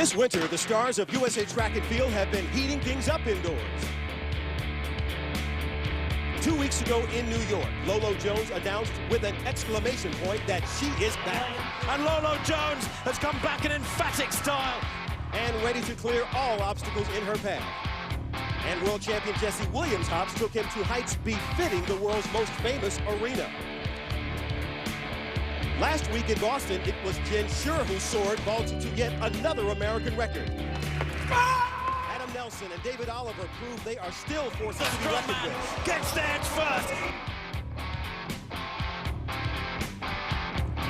This winter, the stars of USA Track and Field have been heating things up indoors. 2 weeks ago in New York, Lolo Jones announced with an exclamation point that she is back. And Lolo Jones has come back in emphatic style. And ready to clear all obstacles in her path. And world champion Jesse Williams hops took him to heights befitting the world's most famous arena. Last week in Boston, it was Jen Shure who soared, vaulting to yet another American record. Adam Nelson and David Oliver prove they are still forces to be reckoned with. Gets the edge first.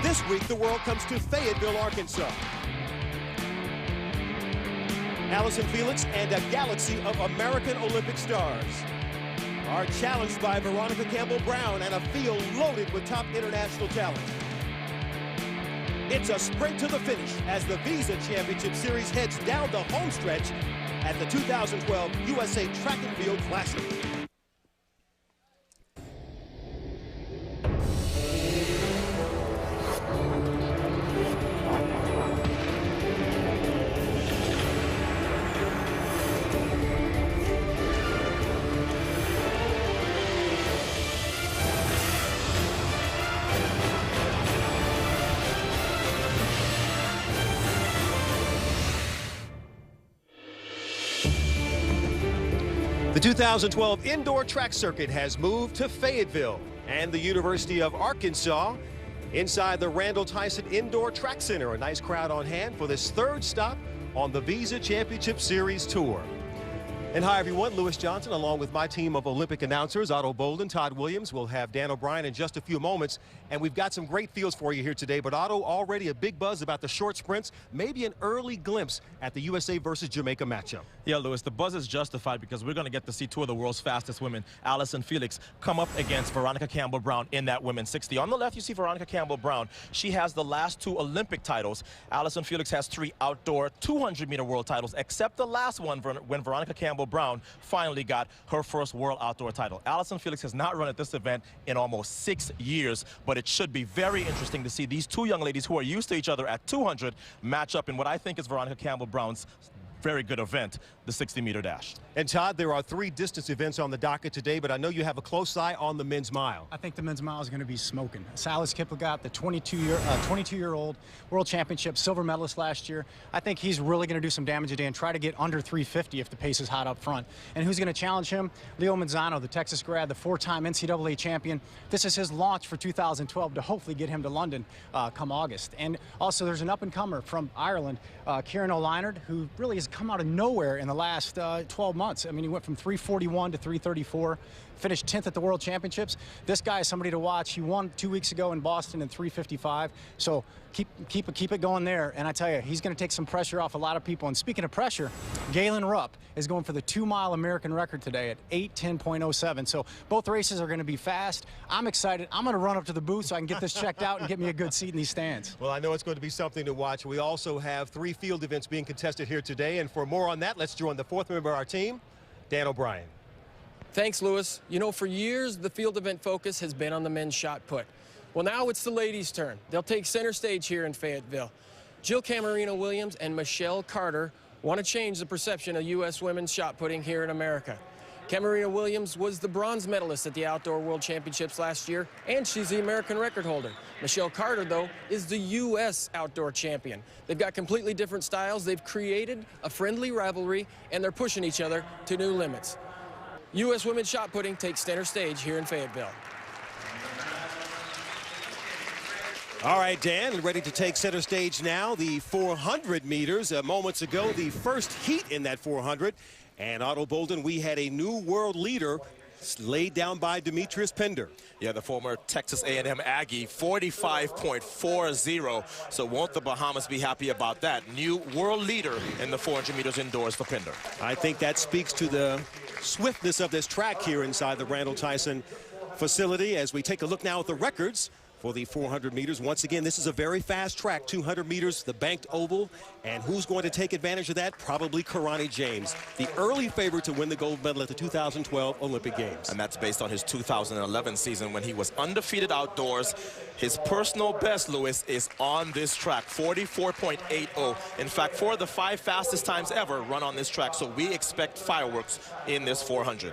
This week, the world comes to Fayetteville, Arkansas. Allison Felix and a galaxy of American Olympic stars are challenged by Veronica Campbell-Brown and a field loaded with top international talent. It's a sprint to the finish as the Visa Championship Series heads down the home stretch at the 2012 USA Track and Field Classic. The 2012 indoor track circuit has moved to Fayetteville and the University of Arkansas inside the Randall Tyson Indoor Track Center. A nice crowd on hand for this third stop on the Visa Championship Series Tour. And hi everyone, Lewis Johnson along with my team of Olympic announcers, Otto Bolden, Todd Williams. We'll have Dan O'Brien in just a few moments. And we've got some great fields for you here today. But Otto, already a big buzz about the short sprints, maybe an early glimpse at the USA versus Jamaica matchup. Yeah, Lewis, the buzz is justified because we're going to get to see two of the world's fastest women, Allison Felix, come up against Veronica Campbell-Brown in that women's 60. On the left, you see Veronica Campbell-Brown. She has the last two Olympic titles. Allison Felix has 3 outdoor 200-meter world titles, except the last one when Veronica Campbell-Brown finally got her first world outdoor title. Allison Felix has not run at this event in almost 6 years, but it should be very interesting to see these two young ladies who are used to each other at 200 match up in what I think is Veronica Campbell-Brown's very good event, the 60-meter dash. And Todd, there are 3 distance events on the docket today, but I know you have a close eye on the men's mile. I think the men's mile is going to be smoking. Silas Kiplagat, the 22-year-old world championship silver medalist last year. I think he's really going to do some damage today and try to get under 350 if the pace is hot up front. And who's going to challenge him? Leo Manzano, the Texas grad, the 4-time NCAA champion. This is his launch for 2012 to hopefully get him to London come August. And also there's an up-and-comer from Ireland, Kieran O'Leinard, who really has come out of nowhere in the last 12 months. I mean, he went from 341 to 334, finished 10th at the World Championships. This guy is somebody to watch. He won 2 weeks ago in Boston in 355. So keep it going there. And I tell you, he's going to take some pressure off a lot of people. And speaking of pressure, Galen Rupp is going for the 2-mile American record today at 8:10.07. So both races are going to be fast. I'm excited. I'm going to run up to the booth so I can get this checked out and get me a good seat in these stands. Well, I know it's going to be something to watch. We also have 3 field events being contested here today. And for more on that, let's join the 4th member of our team, Dan O'Brien. Thanks, Lewis. You know, for years, the field event focus has been on the men's shot put. Well, now it's the ladies' turn. They'll take center stage here in Fayetteville. Jill Camarino Williams and Michelle Carter want to change the perception of U.S. women's shot putting here in America. Camarino Williams was the bronze medalist at the Outdoor World Championships last year, and she's the American record holder. Michelle Carter, though, is the U.S. outdoor champion. They've got completely different styles. They've created a friendly rivalry, and they're pushing each other to new limits. U.S. women's shot putting takes center stage here in Fayetteville. All right, Dan, ready to take center stage now. The 400 meters. Moments ago, the first heat in that 400. And Otto Bolden, we had a new world leader laid down by Demetrius Pender. Yeah, the former Texas A&M Aggie, 45.40. So won't the Bahamas be happy about that? New world leader in the 400 meters indoors for Pender. I think that speaks to the swiftness of this track here inside the Randall Tyson facility as we take a look now at the records for the 400 meters. Once again, this is a very fast track, 200 meters, the banked oval. And who's going to take advantage of that? Probably Karani James, the early favorite to win the gold medal at the 2012 Olympic Games. And that's based on his 2011 season when he was undefeated outdoors. His personal best, Lewis, is on this track, 44.80. In fact, 4 of the 5 fastest times ever run on this track. So we expect fireworks in this 400.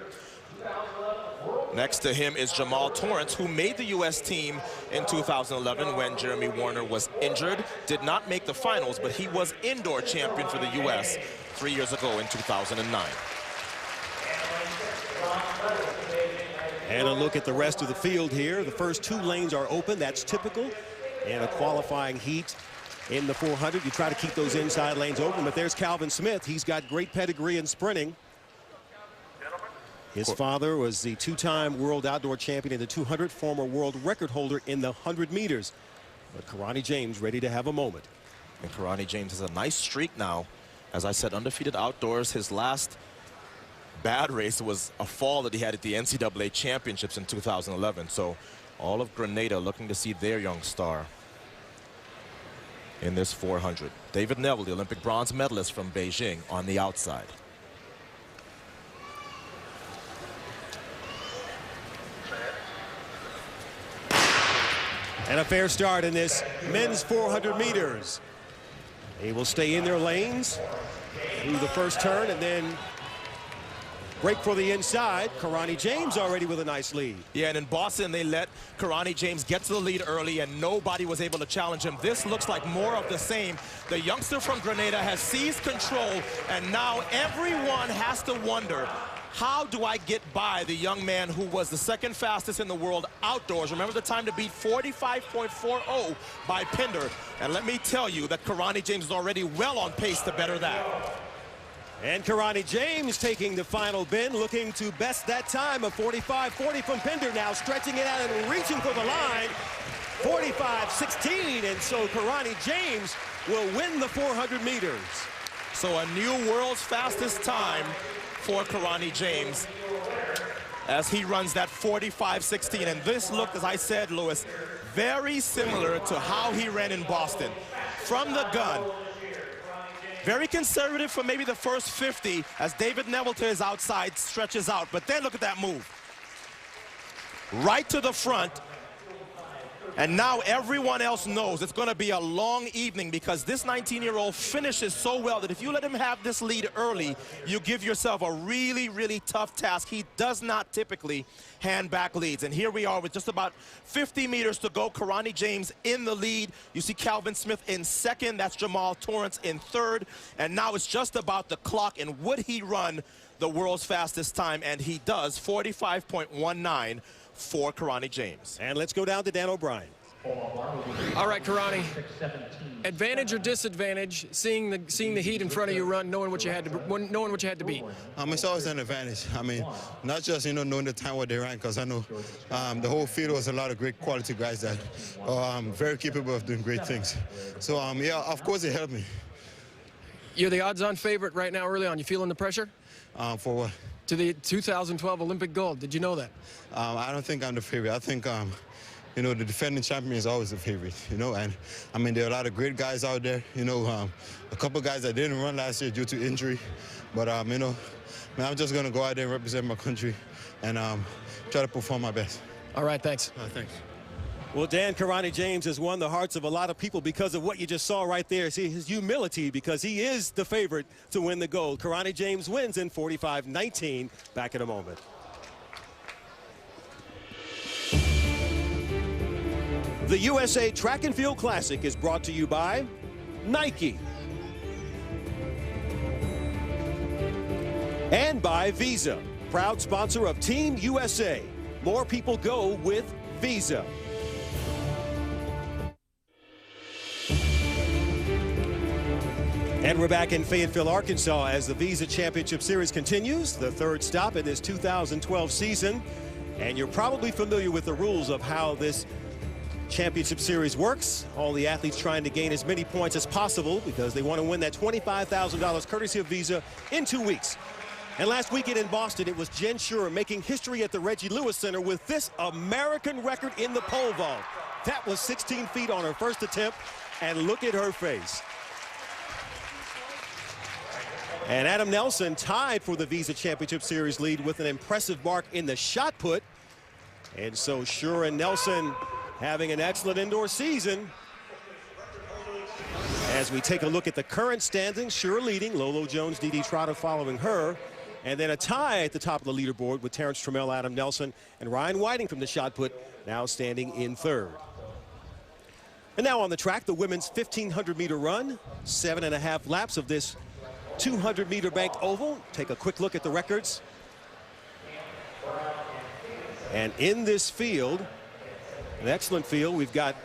Next to him is Jamal Torrance, who made the U.S. team in 2011 when Jeremy Warner was injured. Did not make the finals, but he was indoor champion for the U.S. 3 years ago in 2009. And a look at the rest of the field here. The first 2 lanes are open. That's typical in a qualifying heat in the 400. You try to keep those inside lanes open, but there's Calvin Smith. He's got great pedigree in sprinting. His father was the 2-time world outdoor champion in the 200, former world record holder in the 100 meters. But Karani James ready to have a moment. And Karani James has a nice streak now. As I said, undefeated outdoors. His last bad race was a fall that he had at the NCAA championships in 2011. So all of Grenada looking to see their young star in this 400. David Neville, the Olympic bronze medalist from Beijing, on the outside. And a fair start in this men's 400 meters. They will stay in their lanes through the first turn and then break for the inside. Karani James already with a nice lead. Yeah, and in Boston, they let Karani James get to the lead early, and nobody was able to challenge him. This looks like more of the same. The youngster from Grenada has seized control, and now everyone has to wonder, how do I get by the young man who was the 2nd fastest in the world outdoors? Remember the time to beat 45.40 by Pinder. And let me tell you that Karani James is already well on pace to better that. And Karani James taking the final bend, looking to best that time of 45.40 from Pinder, now stretching it out and reaching for the line. 45.16, and so Karani James will win the 400 meters. So a new world's fastest time for Karani James as he runs that 45.16. And this looked, as I said, Lewis, very similar to how he ran in Boston. From the gun. Very conservative for maybe the first 50 as David Neville to his outside stretches out. But then look at that move. Right to the front. And now everyone else knows it's going to be a long evening because this 19-year-old finishes so well that if you let him have this lead early, you give yourself a really, really tough task. He does not typically hand back leads. And here we are with just about 50 meters to go. Karani James in the lead. You see Calvin Smith in 2nd. That's Jamal Torrance in 3rd. And now it's just about the clock. And would he run the world's fastest time? And he does, 45.19. for Karani James. And let's go down to Dan O'Brien. All right, Karani. Advantage or disadvantage, seeing the heat in front of you run, knowing what you had to beat. It's always an advantage. I mean, not just knowing the time what they ran, because I know the whole field was a lot of great quality guys that are very capable of doing great things. So yeah, of course it helped me. You're the odds-on favorite right now early on. You feeling the pressure? For what? To the 2012 Olympic gold. Did you know that? I don't think I'm the favorite. I think, the defending champion is always the favorite, and I mean, there are a lot of great guys out there, a couple guys that didn't run last year due to injury, but, I'm just going to go out there and represent my country and try to perform my best. All right, thanks. Thanks. Well, Dan, Karani James has won the hearts of a lot of people because of what you just saw right there. See his humility because he is the favorite to win the gold. Karani James wins in 45.19. Back in a moment. The USA Track and Field Classic is brought to you by Nike and by Visa, proud sponsor of Team USA. More people go with Visa. And we're back in Fayetteville, Arkansas as the Visa Championship Series continues, the 3rd stop in this 2012 season. And you're probably familiar with the rules of how this Championship Series works. All the athletes trying to gain as many points as possible because they want to win that $25,000 courtesy of Visa in 2 weeks. And last weekend in Boston, it was Jen Schurer making history at the Reggie Lewis Center with this American record in the pole vault. That was 16 feet on her first attempt, and look at her face. And Adam Nelson tied for the Visa Championship Series lead with an impressive mark in the shot put. And so Shura and Nelson having an excellent indoor season. As we take a look at the current standings, Shura leading, Lolo Jones, Dee Trotter following her. And then a tie at the top of the leaderboard with Terrence Trammell, Adam Nelson, and Ryan Whiting from the shot put, now standing in third. And now on the track, the women's 1,500-meter run, 7.5 laps of this 200-meter banked oval. Take a quick look at the records. And in this field, an excellent field, we've got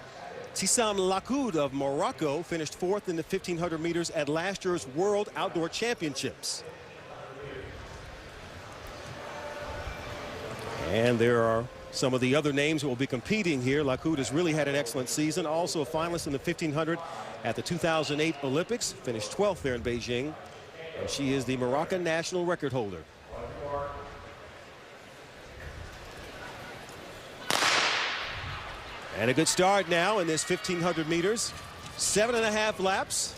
Tissam Lakoud of Morocco, finished 4th in the 1,500 meters at last year's World Outdoor Championships. And there are some of the other names who will be competing here. Lakoud has really had an excellent season. Also a finalist in the 1,500 at the 2008 Olympics. Finished 12th there in Beijing. And she is the Moroccan national record holder. And a good start now in this 1,500 meters. 7.5 laps.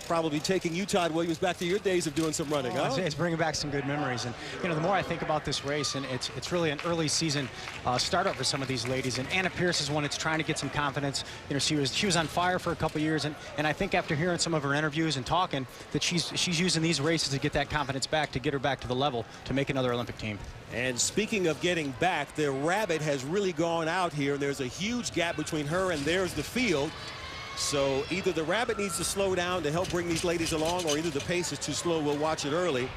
Probably taking you, Todd Williams, back to your days of doing some running, huh? It's bringing back some good memories. And, you know, the more I think about this race, and it's really an early season startup for some of these ladies. And Anna Pierce is one that's trying to get some confidence. You know, she was on fire for a couple years. And I think after hearing some of her interviews and talking, that she's using these races to get that confidence back, to get her back to the level to make another Olympic team. And speaking of getting back, the rabbit has really gone out here. There's a huge gap between her and there's the field. So either the rabbit needs to slow down to help bring these ladies along, or either the pace is too slow. We'll watch it early.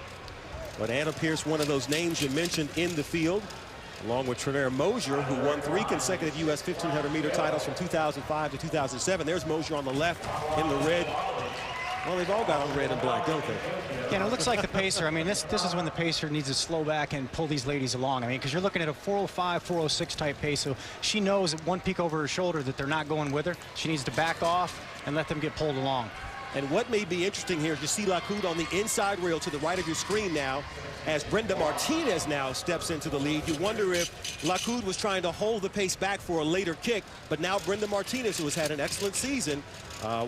But Anna Pierce, one of those names you mentioned in the field, along with Trenair Mosier, who won 3 consecutive U.S. 1,500-meter titles from 2005 to 2007. There's Mosier on the left in the red. Well, they've all got on red and black, don't they? Yeah, and it looks like the pacer. I mean, this is when the pacer needs to slow back and pull these ladies along. I mean, because you're looking at a 4:05, 4:06 type pace. So she knows at one peek over her shoulder that they're not going with her. She needs to back off and let them get pulled along. And what may be interesting here is you see Lakoud on the inside rail to the right of your screen now, as Brenda Martinez now steps into the lead. You wonder if Lakoud was trying to hold the pace back for a later kick, but now Brenda Martinez, who has had an excellent season,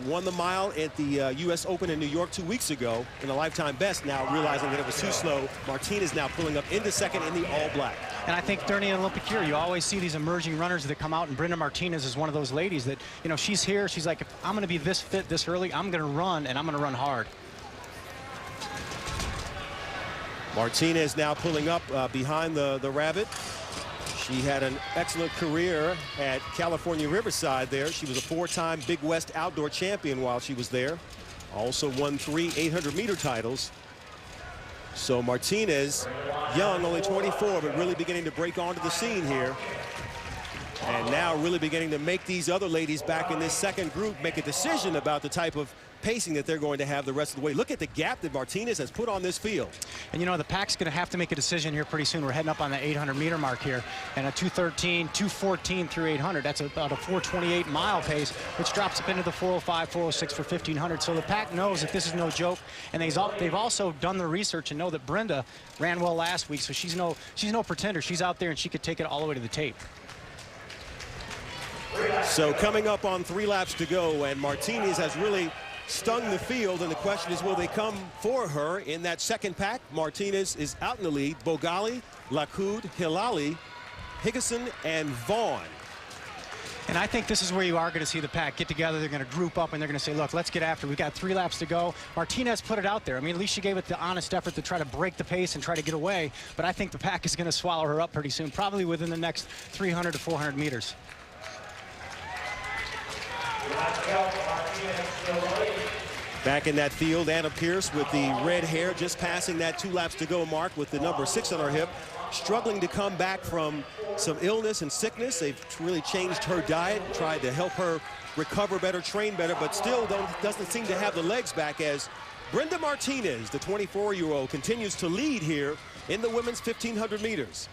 won the mile at the U.S. Open in New York 2 weeks ago in a lifetime best, now realizing that it was too slow. Martinez now pulling up into second in the all black. And I think during the Olympic year, you always see these emerging runners that come out, and Brenda Martinez is one of those ladies that, you know, she's here. She's like, if I'm going to be this fit this early, I'm going to run, and I'm going to run hard. Martinez now pulling up behind the rabbit. She had an excellent career at California Riverside there. She was a 4-time Big West outdoor champion while she was there. Also won 3 800-meter titles. So Martinez, young, only 24, but really beginning to break onto the scene here. And now really beginning to make these other ladies back in this second group make a decision about the type of pacing that they're going to have the rest of the way. Look at the gap that Martinez has put on this field. And you know, the pack's going to have to make a decision here pretty soon. We're heading up on the 800-meter mark here, and a 2:13, 2:14 through 800. That's about a 4:28 mile pace, which drops up into the 4:05, 4:06 for 1,500. So the pack knows that this is no joke, and they've also done their research and know that Brenda ran well last week, so she's no pretender. She's out there, and she could take it all the way to the tape. So coming up on 3 laps to go, and Martinez has really stung the field, and the question is, will they come for her in that second pack? Martinez is out in the lead. Bogali, Lakoud, Hilali, Higginson, and Vaughn. And I think this is where you are going to see the pack get together. They're going to group up, and they're going to say, look, let's get after it. We've got 3 laps to go. Martinez put it out there. I mean, at least she gave it the honest effort to try to break the pace and try to get away. But I think the pack is going to swallow her up pretty soon, probably within the next 300 to 400 meters. Back in that field, Anna Pierce with the red hair, just passing that 2 laps to go mark with the number 6 on her hip, struggling to come back from some illness and sickness. They've really changed her diet, tried to help her recover better, train better, but still doesn't seem to have the legs back, as Brenda Martinez, the 24-year-old, continues to lead here in the women's 1,500 meters.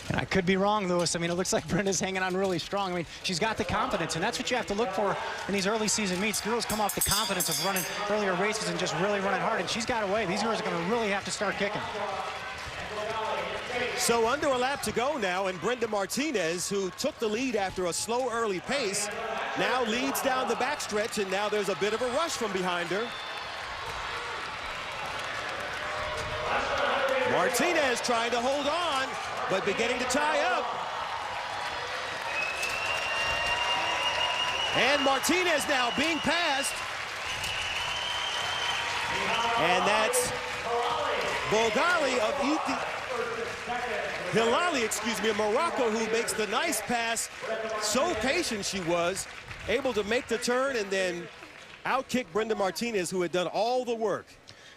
And I could be wrong, Lewis. I mean, it looks like Brenda's hanging on really strong. I mean, she's got the confidence, and that's what you have to look for in these early season meets. Girls come off the confidence of running earlier races and just really running hard, and she's got away. These girls are going to really have to start kicking. So under a lap to go now, and Brenda Martinez, who took the lead after a slow early pace, now leads down the backstretch, and now there's a bit of a rush from behind her. Martinez trying to hold on, but beginning to tie up. And Martinez now being passed. And that's Boghali of Hilali, excuse me, of Morocco, who makes the nice pass. So patient she was, able to make the turn and then outkick Brenda Martinez, who had done all the work.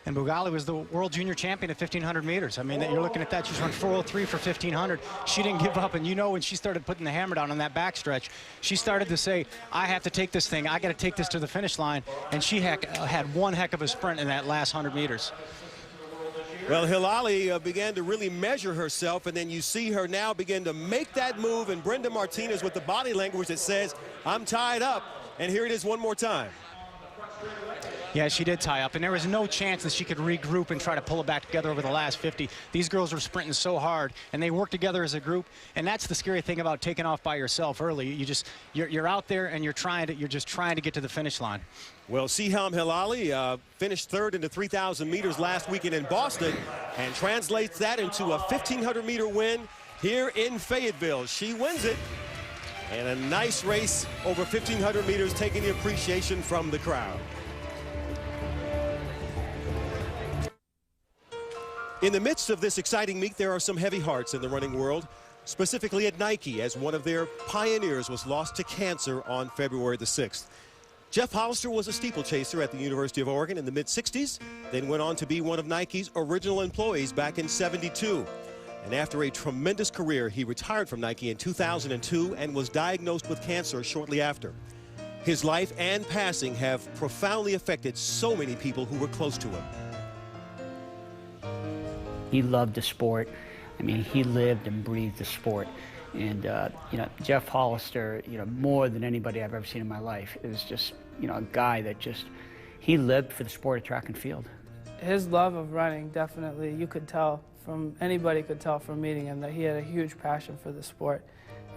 And Boghali was the world junior champion at 1,500 meters. I mean, you're looking at that. She's run 4:03 for 1,500. She didn't give up. And you know, when she started putting the hammer down on that backstretch, she started to say, I have to take this thing. I got to take this to the finish line. And she had one heck of a sprint in that last 100 meters. Well, Hilali began to really measure herself, and then you see her now begin to make that move, and Brenda Martinez with the body language that says, I'm tied up, and here it is one more time. Yeah, she did tie up, and there was no chance that she could regroup and try to pull it back together over the last 50. These girls were sprinting so hard, and they worked together as a group, and that's the scary thing about taking off by yourself early. You're out there, and you're just trying to get to the finish line. Well, Siham Hilali finished third in the 3,000 meters last weekend in Boston and translates that into a 1,500-meter win here in Fayetteville. She wins it, and a nice race over 1,500 meters, taking the appreciation from the crowd. In the midst of this exciting meet, there are some heavy hearts in the running world, specifically at Nike, as one of their pioneers was lost to cancer on February the 6th. Jeff Hollister was a steeplechaser at the University of Oregon in the mid-60s, then went on to be one of Nike's original employees back in '72. And after a tremendous career, he retired from Nike in 2002 and was diagnosed with cancer shortly after. His life and passing have profoundly affected so many people who were close to him. He loved the sport. I mean, he lived and breathed the sport. And, you know, Jeff Hollister, you know, more than anybody I've ever seen in my life, is just, you know, a guy that just, he lived for the sport of track and field. His love of running, definitely, you could tell anybody could tell from meeting him that he had a huge passion for the sport.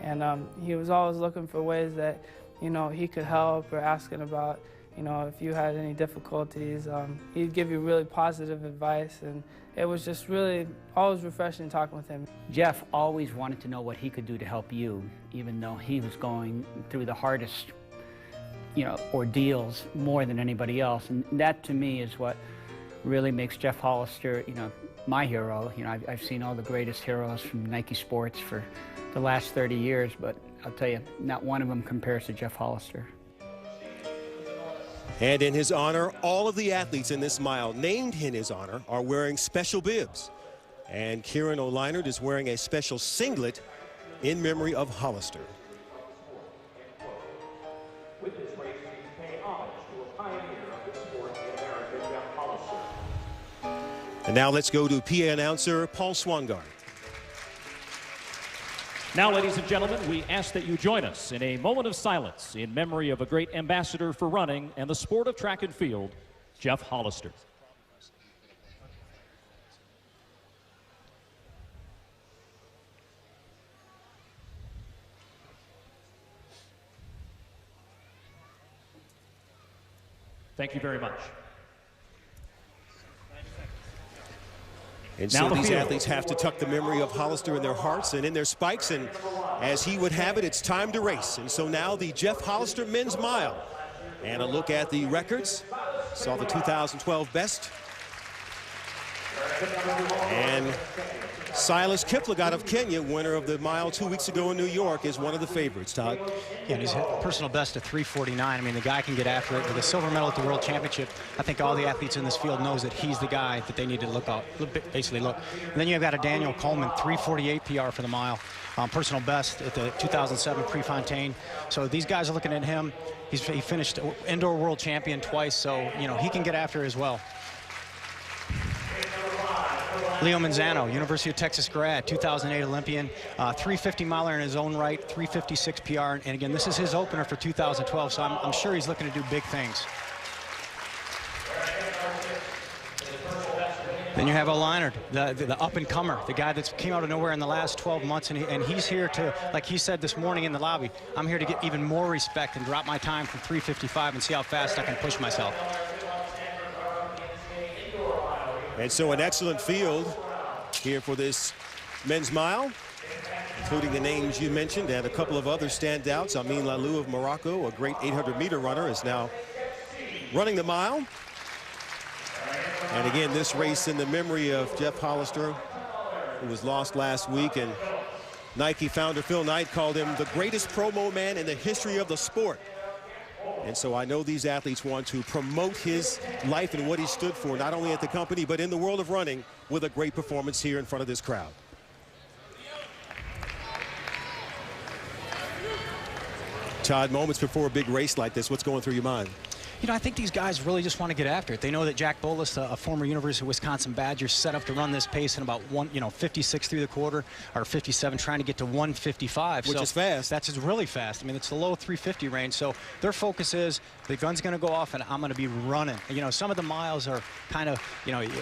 And he was always looking for ways that, you know, he could help, or asking about, you know, if you had any difficulties. He'd give you really positive advice, and it was just really always refreshing talking with him. Jeff always wanted to know what he could do to help you, even though he was going through the hardest, you know, ordeals more than anybody else. And that, to me, is what really makes Jeff Hollister, you know, my hero. You know, I've seen all the greatest heroes from Nike Sports for the last 30 years, but I'll tell you, not one of them compares to Jeff Hollister. And in his honor, all of the athletes in this mile named in his honor are wearing special bibs. And Kieran O'Leinert is wearing a special singlet in memory of Hollister. With this race, we pay homage to a pioneer of the sport in America, Jeff Hollister. And now let's go to PA announcer Paul Swangard. Now, ladies and gentlemen, we ask that you join us in a moment of silence in memory of a great ambassador for running and the sport of track and field, Jeff Hollister. Thank you very much. And so these athletes have to tuck the memory of Hollister in their hearts and in their spikes, and as he would have it, it's time to race. And so now the Jeff Hollister men's mile. And a look at the records. Saw the 2012 best. And Silas Kiplagat of Kenya, winner of the mile 2 weeks ago in New York, is one of the favorites, Todd. Yeah, and he's hit a personal best of 3:49. I mean, the guy can get after it. With a silver medal at the World Championship, I think all the athletes in this field knows that he's the guy that they need to look out, basically look. And then you've got a Daniel Coleman, 3:48 PR for the mile. Personal best at the 2007 Prefontaine. So these guys are looking at him. He finished indoor world champion twice, so, you know, he can get after it as well. Leo Manzano, University of Texas grad, 2008 Olympian, 350 miler in his own right, 356 PR, and again, this is his opener for 2012, so I'm sure he's looking to do big things. Then you have O'Leinard, the up-and-comer, the guy that came out of nowhere in the last 12 months, and he's here to, like he said this morning in the lobby, I'm here to get even more respect and drop my time from 3:55 and see how fast I can push myself. And so an excellent field here for this men's mile, including the names you mentioned and a couple of other standouts. Amin Lalou of Morocco, a great 800-meter runner, is now running the mile. And again, this race in the memory of Jeff Hollister, who was lost last week, and Nike founder Phil Knight called him the greatest promo man in the history of the sport. And so I know these athletes want to promote his life and what he stood for, not only at the company, but in the world of running, with a great performance here in front of this crowd. Todd, moments before a big race like this, what's going through your mind? You know, I think these guys really just want to get after it. They know that Jack Bolas, a former University of Wisconsin Badger, set up to run this pace in about 56 through the quarter, or 57, trying to get to 155. Which is fast. That's really fast. I mean, it's the low 350 range. So their focus is the gun's going to go off and I'm going to be running. You know, some of the miles are kind of,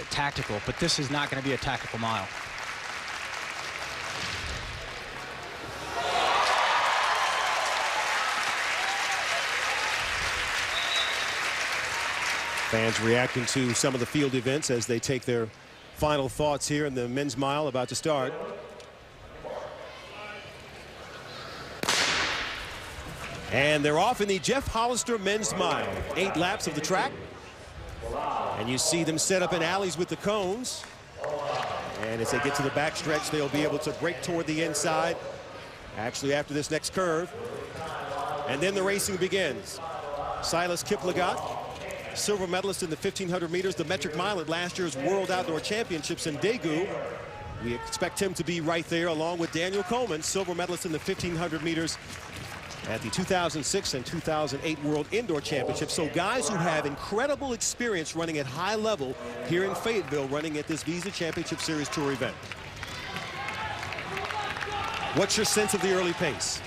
tactical, but this is not going to be a tactical mile. Fans reacting to some of the field events as they take their final thoughts here in the men's mile about to start. And they're off in the Jeff Hollister men's mile. 8 laps of the track. And you see them set up in alleys with the cones. And as they get to the backstretch, they'll be able to break toward the inside, actually after this next curve. And then the racing begins. Silas Kiplagat, silver medalist in the 1,500 meters, the metric mile at last year's World Outdoor Championships in Daegu. We expect him to be right there along with Daniel Coleman, silver medalist in the 1,500 meters at the 2006 and 2008 World Indoor Championships. So guys who have incredible experience running at high level here in Fayetteville, running at this Visa Championship Series Tour event. What's your sense of the early pace?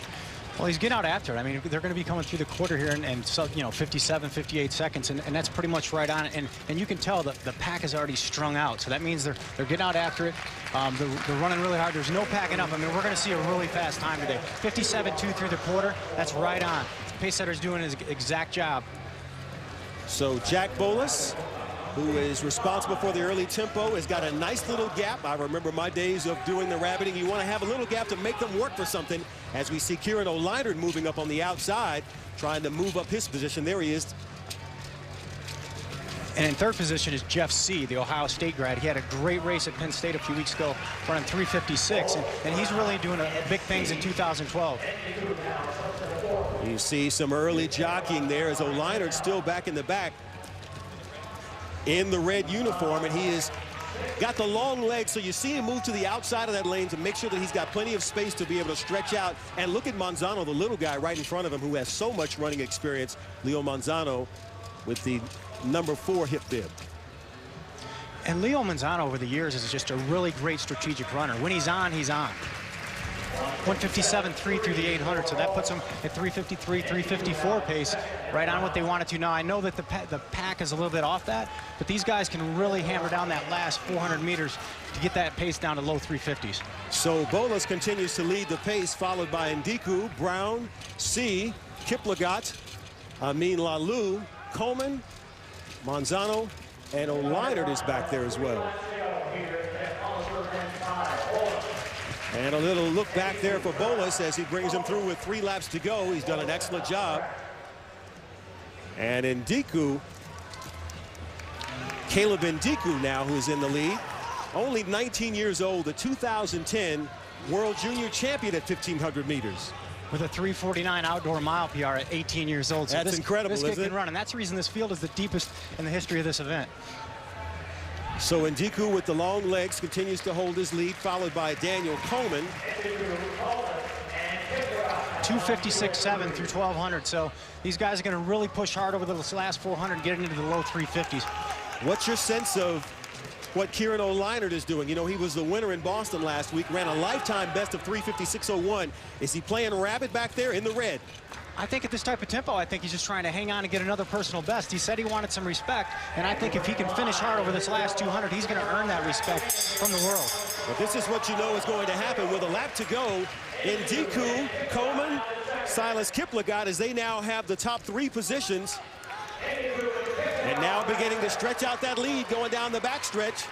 Well, he's getting out after it. I mean, they're going to be coming through the quarter here and so, 57, 58 seconds, and that's pretty much right on it. And you can tell that the pack is already strung out. So that means they're getting out after it. They're running really hard. There's no packing up. I mean, we're going to see a really fast time today. 57.2 through the quarter. That's right on. Pace setter's doing his exact job. So Jack Bolas, who is responsible for the early tempo, has got a nice little gap. I remember my days of doing the rabbiting. You want to have a little gap to make them work for something. As we see Kieran O'Leinard moving up on the outside, trying to move up his position. There he is. And in third position is Jeff C., the Ohio State grad. He had a great race at Penn State a few weeks ago, running 3:56, and he's really doing big things in 2012. You see some early jockeying there as O'Leinard's still back in the back in the red uniform, and he is got the long legs, so you see him move to the outside of that lane to make sure that he's got plenty of space to be able to stretch out. And look at Manzano, the little guy right in front of him who has so much running experience. Leo Manzano with the number 4 hip bib. And Leo Manzano over the years is just a really great strategic runner. When he's on, he's on. 157.3 through the 800, so that puts him at 3:53, 3:54 pace, right on what they wanted to. Now, I know that the pack is a little bit off that, but these guys can really hammer down that last 400 meters to get that pace down to low 350s. So Bolas continues to lead the pace, followed by Ndiku, Brown, C, Kiplagat, Amin Lalou, Coleman, Manzano, and O'Leinard is back there as well. And a little look back there for Bolas as he brings him through with 3 laps to go. He's done an excellent job. And Ndiku, Caleb Ndiku now, who's in the lead. Only 19 years old, the 2010 World Junior Champion at 1,500 meters. With a 3:49 outdoor mile PR at 18 years old. So that's incredible, this kid isn't it? can run, and that's the reason this field is the deepest in the history of this event. So Ndiku with the long legs continues to hold his lead, followed by Daniel Coleman. 2:56.7 through 1,200. So these guys are going to really push hard over the last 400, getting into the low 350s. What's your sense of what Kieran O'Leinard is doing? You know, he was the winner in Boston last week, ran a lifetime best of 3:56.01. Is he playing rabbit back there in the red? I think at this type of tempo, I think he's just trying to hang on and get another personal best. He said he wanted some respect, and I think if he can finish hard over this last 200, he's going to earn that respect from the world. But this is what you know is going to happen with a lap to go. Ndiku, Coleman, Silas Kiplagat, as they now have the top 3 positions. And now beginning to stretch out that lead going down the backstretch.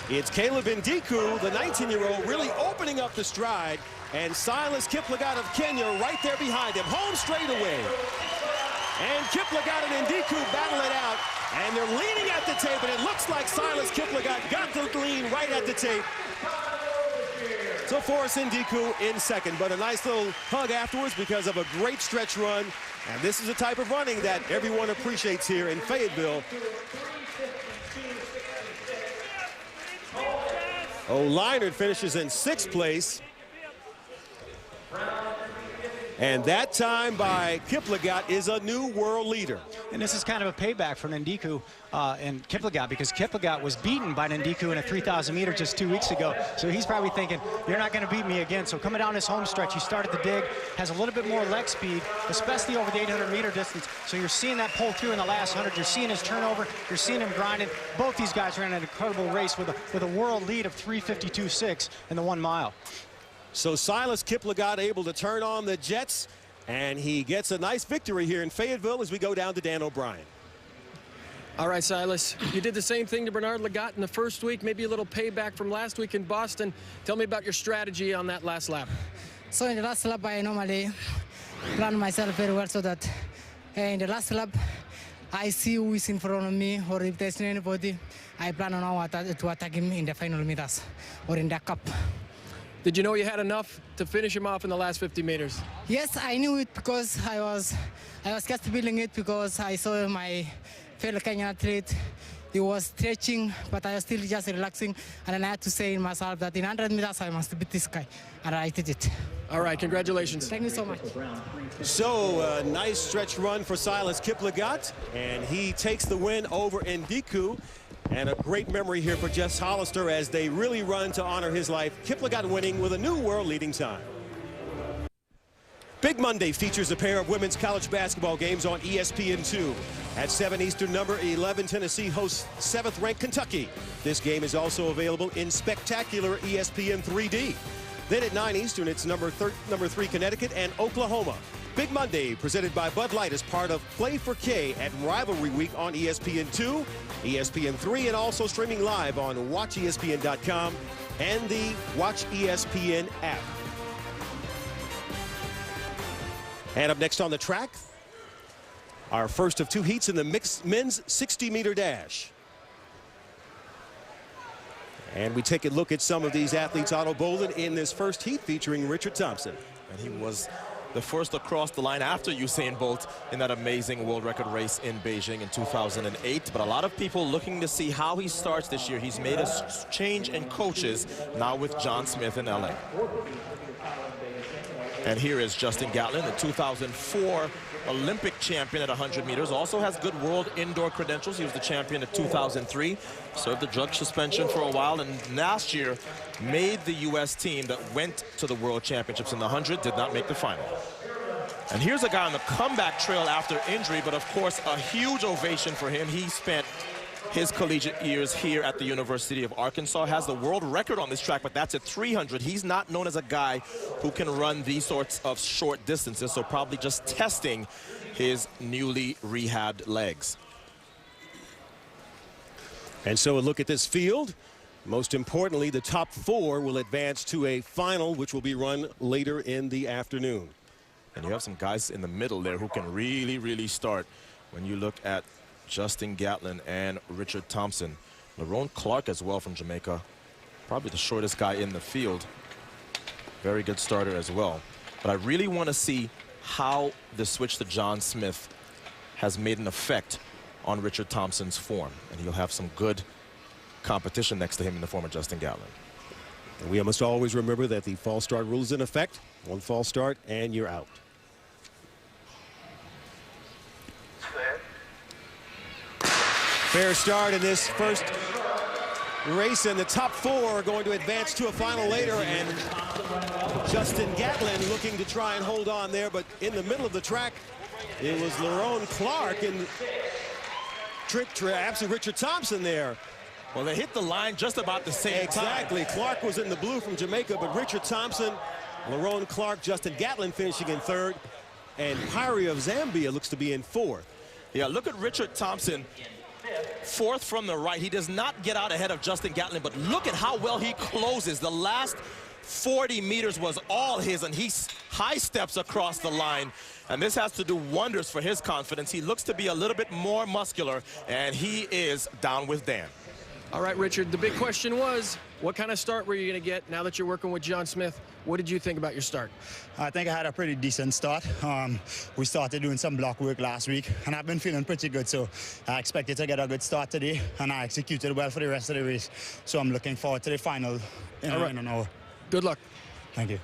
It's Caleb Ndiku, the 19-year-old, really opening up the stride. And Silas Kiplagat of Kenya right there behind him, home straight away. And Kiplagat and Ndiku battle it out, and they're leaning at the tape, and it looks like Silas Kiplagat got the lean right at the tape. So Forrest Ndiku in second, but a nice little hug afterwards because of a great stretch run. And this is the type of running that everyone appreciates here in Fayetteville. O'Leinard finishes in 6th place. And that time by Kiplagat is a new world leader. And this is kind of a payback for Ndiku and Kiplagat, because Kiplagat was beaten by Ndiku in a 3,000 meter just 2 weeks ago. So he's probably thinking, you're not going to beat me again. So coming down his home stretch, he started the dig, has a little bit more leg speed, especially over the 800 meter distance. So you're seeing that pull through in the last 100. You're seeing his turnover. You're seeing him grinding. Both these guys ran an incredible race with a world lead of 3:52.6 in the 1 mile. So Silas Kiplagat able to turn on the jets, and he gets a nice victory here in Fayetteville as we go down to Dan O'Brien. All right, Silas, you did the same thing to Bernard Lagat in the first week, maybe a little payback from last week in Boston. Tell me about your strategy on that last lap. So in the last lap, I normally plan myself very well so that in the last lap, I see who is in front of me, or if there's anybody, I plan on how to attack him in the final meters or in the cup. Did you know you had enough to finish him off in the last 50 meters? Yes, I knew it because I was just feeling it because I saw my fellow Kenyan athlete. He was stretching, but I was still just relaxing. And then I had to say in myself that in 100 meters, I must beat this guy. And I did it. All right, congratulations. Thank you so much. So a nice stretch run for Silas Kiplagat, and he takes the win over Ndiku. And a great memory here for Jess Hollister as they really run to honor his life. Kiplagat winning with a new world leading time. Big Monday features a pair of women's college basketball games on ESPN2. At 7 Eastern, number 11 Tennessee hosts 7th ranked Kentucky. This game is also available in spectacular ESPN 3D. Then at 9 Eastern, it's number 3 Connecticut and Oklahoma. Big Monday presented by Bud Light as part of Play for K at Rivalry Week on ESPN2, ESPN3, and also streaming live on WatchESPN.com and the Watch ESPN app. And up next on the track, our first of 2 heats in the men's 60-meter dash. And we take a look at some of these athletes. Otto Bolden in this first heat featuring Richard Thompson. And he was the first to cross the line after Usain Bolt in that amazing world record race in Beijing in 2008. But a lot of people looking to see how he starts this year. He's made a change in coaches now with John Smith in LA. And here is Justin Gatlin, the 2004 Olympic champion at 100 meters. Also has good world indoor credentials. He was the champion at 2003. Served a drug suspension for a while, and last year made the U.S. team that went to the World Championships in the 100, did not make the final. And here's a guy on the comeback trail after injury, but of course a huge ovation for him. He spent his collegiate years here at the University of Arkansas, has the world record on this track, but that's at 300. He's not known as a guy who can run these sorts of short distances, so probably just testing his newly rehabbed legs. And so a look at this field. Most importantly, the top 4 will advance to a final, which will be run later in the afternoon. And you have some guys in the middle there who can really start. When you look at Justin Gatlin and Richard Thompson. Lerone Clark as well from Jamaica. Probably the shortest guy in the field. Very good starter as well. But I really want to see how the switch to John Smith has made an effect on Richard Thompson's form. And he'll have some good competition next to him in the form of Justin Gatlin. And we must always remember that the false start rule is in effect. 1 false start and you're out. Fair start in this first race, and the top 4 are going to advance to a final later, and Justin Gatlin looking to try and hold on there, but in the middle of the track, it was Lerone Clark and trick traps and Richard Thompson there. Well, they hit the line just about the same time. Exactly. Clark was in the blue from Jamaica, but Richard Thompson, Lerone Clark, Justin Gatlin finishing in third, and Pyrie of Zambia looks to be in fourth. Yeah, look at Richard Thompson, fourth from the right. He does not get out ahead of Justin Gatlin, but look at how well he closes. The last 40 meters was all his, and he high steps across the line. And this has to do wonders for his confidence. He looks to be a little bit more muscular, and he is down with Dan. All right, Richard, the big question was, what kind of start were you going to get now that you're working with John Smith? What did you think about your start? I think I had a pretty decent start. We started doing some block work last week, and I've been feeling pretty good, so I expected to get a good start today, and I executed well for the rest of the race. So I'm looking forward to the final in an hour. Good luck. Thank you.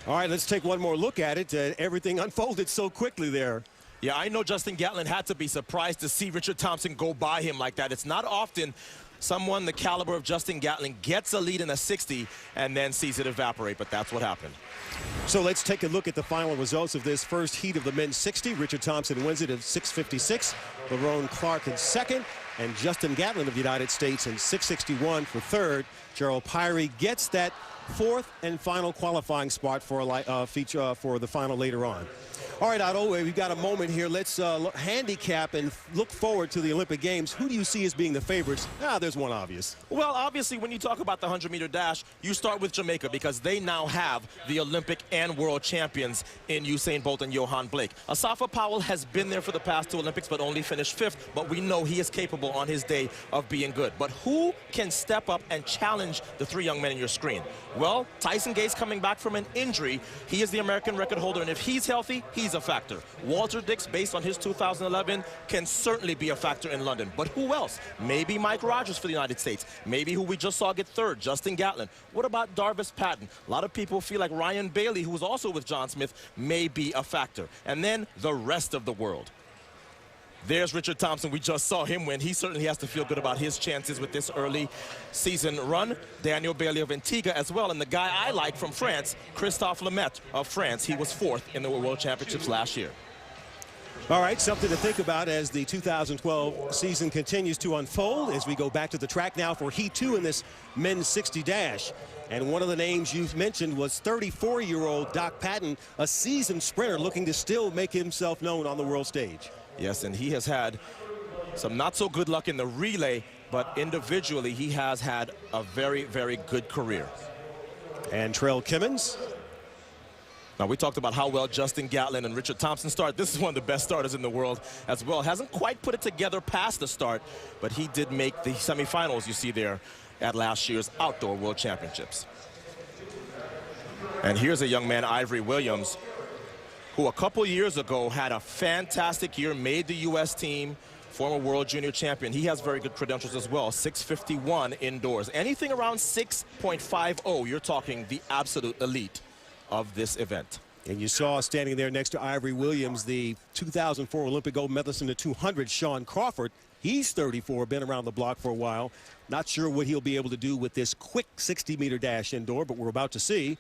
All right, let's take one more look at it. Everything unfolded so quickly there. Yeah, I know Justin Gatlin had to be surprised to see Richard Thompson go by him like that. It's not often someone the caliber of Justin Gatlin gets a lead in a 60 and then sees it evaporate, but that's what happened. So let's take a look at the final results of this first heat of the men's 60. Richard Thompson wins it at 6:56. Lerone Clark in second, and Justin Gatlin of the United States in 6:61 for third. Gerald Pyrie gets that fourth and final qualifying spot for a feature for the final later on. All right, Otto, we've got a moment here. Let's handicap and look forward to the Olympic Games. Who do you see as being the favorites? There's one obvious. Well, obviously, when you talk about the 100-meter dash, you start with Jamaica because they now have the Olympic and world champions in Usain Bolt and Johan Blake. Asafa Powell has been there for the past two Olympics but only finished fifth, but we know he is capable on his day of being good. But who can step up and challenge the three young men in your screen? Well, Tyson Gates coming back from an injury. He is the American record holder, and if he's healthy, he's a factor. Walter Dix, based on his 2011, can certainly be a factor in London. But who else? Maybe Mike Rogers for the United States. Maybe who we just saw get third, Justin Gatlin. What about Darvis Patton? A lot of people feel like Ryan Bailey, who was also with John Smith, may be a factor. And then the rest of the world. There's Richard Thompson. We just saw him win. He certainly has to feel good about his chances with this early season run. Daniel Bailey of Antigua as well. And the guy I like from France, Christophe Lemaitre of France. He was fourth in the World Championships last year. All right, something to think about as the 2012 season continues to unfold as we go back to the track now for Heat 2 in this men's 60 dash. And one of the names you've mentioned was 34-year-old Doc Patton, a seasoned sprinter looking to still make himself known on the world stage. Yes, and he has had some not so good luck in the relay, but individually he has had a very, very good career. And Trell Kimmins. Now, we talked about how well Justin Gatlin and Richard Thompson start. This is one of the best starters in the world as well. Hasn't quite put it together past the start, but he did make the semifinals you see there at last year's Outdoor World Championships. And here's a young man, Ivory Williams, who a couple years ago had a fantastic year, made the U.S. team, former world junior champion. He has very good credentials as well, 6:51 indoors. Anything around 6.50, you're talking the absolute elite of this event. And you saw standing there next to Ivory Williams, the 2004 Olympic gold medalist in the 200, Sean Crawford. He's 34, been around the block for a while. Not sure what he'll be able to do with this quick 60-meter dash indoor, but we're about to see.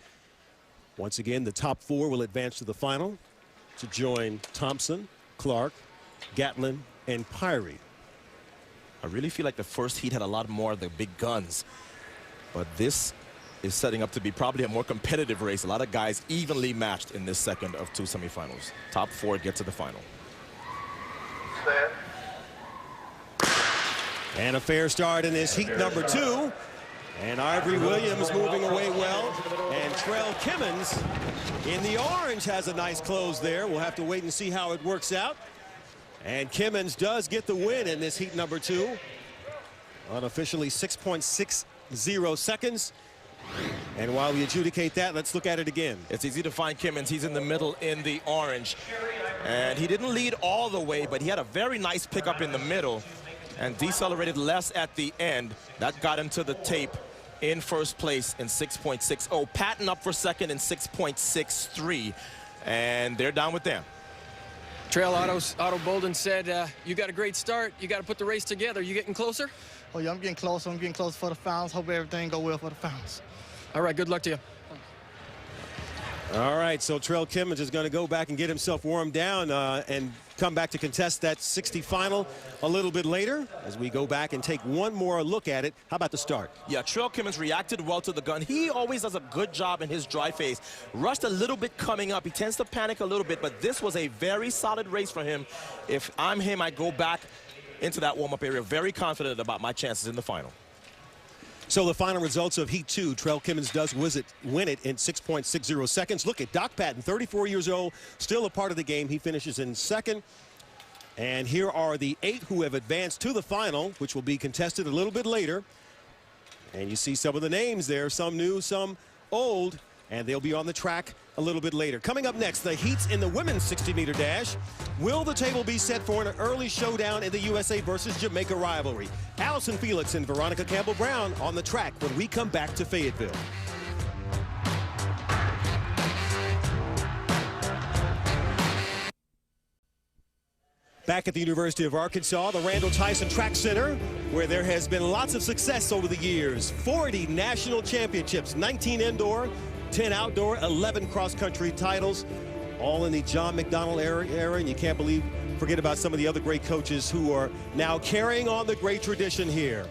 Once again, the top four will advance to the final to join Thompson, Clark, Gatlin, and Pyrie. I really feel like the first heat had a lot more of the big guns, but this is setting up to be probably a more competitive race. A lot of guys evenly matched in this second of two semifinals. Top four get to the final. And a fair start in this heat number 2. And Ivory Williams moving away well. And Trell Kimmins in the orange has a nice close there. We'll have to wait and see how it works out. And Kimmins does get the win in this heat number 2. Unofficially 6.60 seconds. And while we adjudicate that, let's look at it again. It's easy to find Kimmins. He's in the middle in the orange. And he didn't lead all the way, but he had a very nice pickup in the middle and decelerated less at the end. That got him to the tape in first place in 6.60. Patton up for second in 6.63. And they're down with them. Trail Otto Bolden said, you got a great start. You got to put the race together. You getting closer? Oh, yeah, I'm getting closer. I'm getting closer for the finals. Hope everything go well for the finals. All right, good luck to you. All right, so Trell Kimmons is going to go back and get himself warmed down and come back to contest that 60 final a little bit later as we go back and take one more look at it. How about the start? Yeah, Trell Kimmons reacted well to the gun. He always does a good job in his dry phase. Rushed a little bit coming up. He tends to panic a little bit, but this was a very solid race for him. If I'm him, I go back into that warm-up area very confident about my chances in the final. So the final results of Heat 2, Trell Kimmons does win it in 6.60 seconds. Look at Doc Patton, 34 years old, still a part of the game. He finishes in second. And here are the 8 who have advanced to the final, which will be contested a little bit later. And you see some of the names there, some new, some old, and they'll be on the track a little bit later. Coming up next, the heats in the women's 60-meter dash. Will the table be set for an early showdown in the USA versus Jamaica rivalry? Allison Felix and Veronica Campbell-Brown on the track when we come back to Fayetteville. Back at the University of Arkansas, the Randall Tyson Track Center, where there has been lots of success over the years. 40 national championships, 19 indoor, 10 outdoor, 11 cross-country titles, all in the John McDonnell era, and you can't forget about some of the other great coaches who are now carrying on the great tradition here.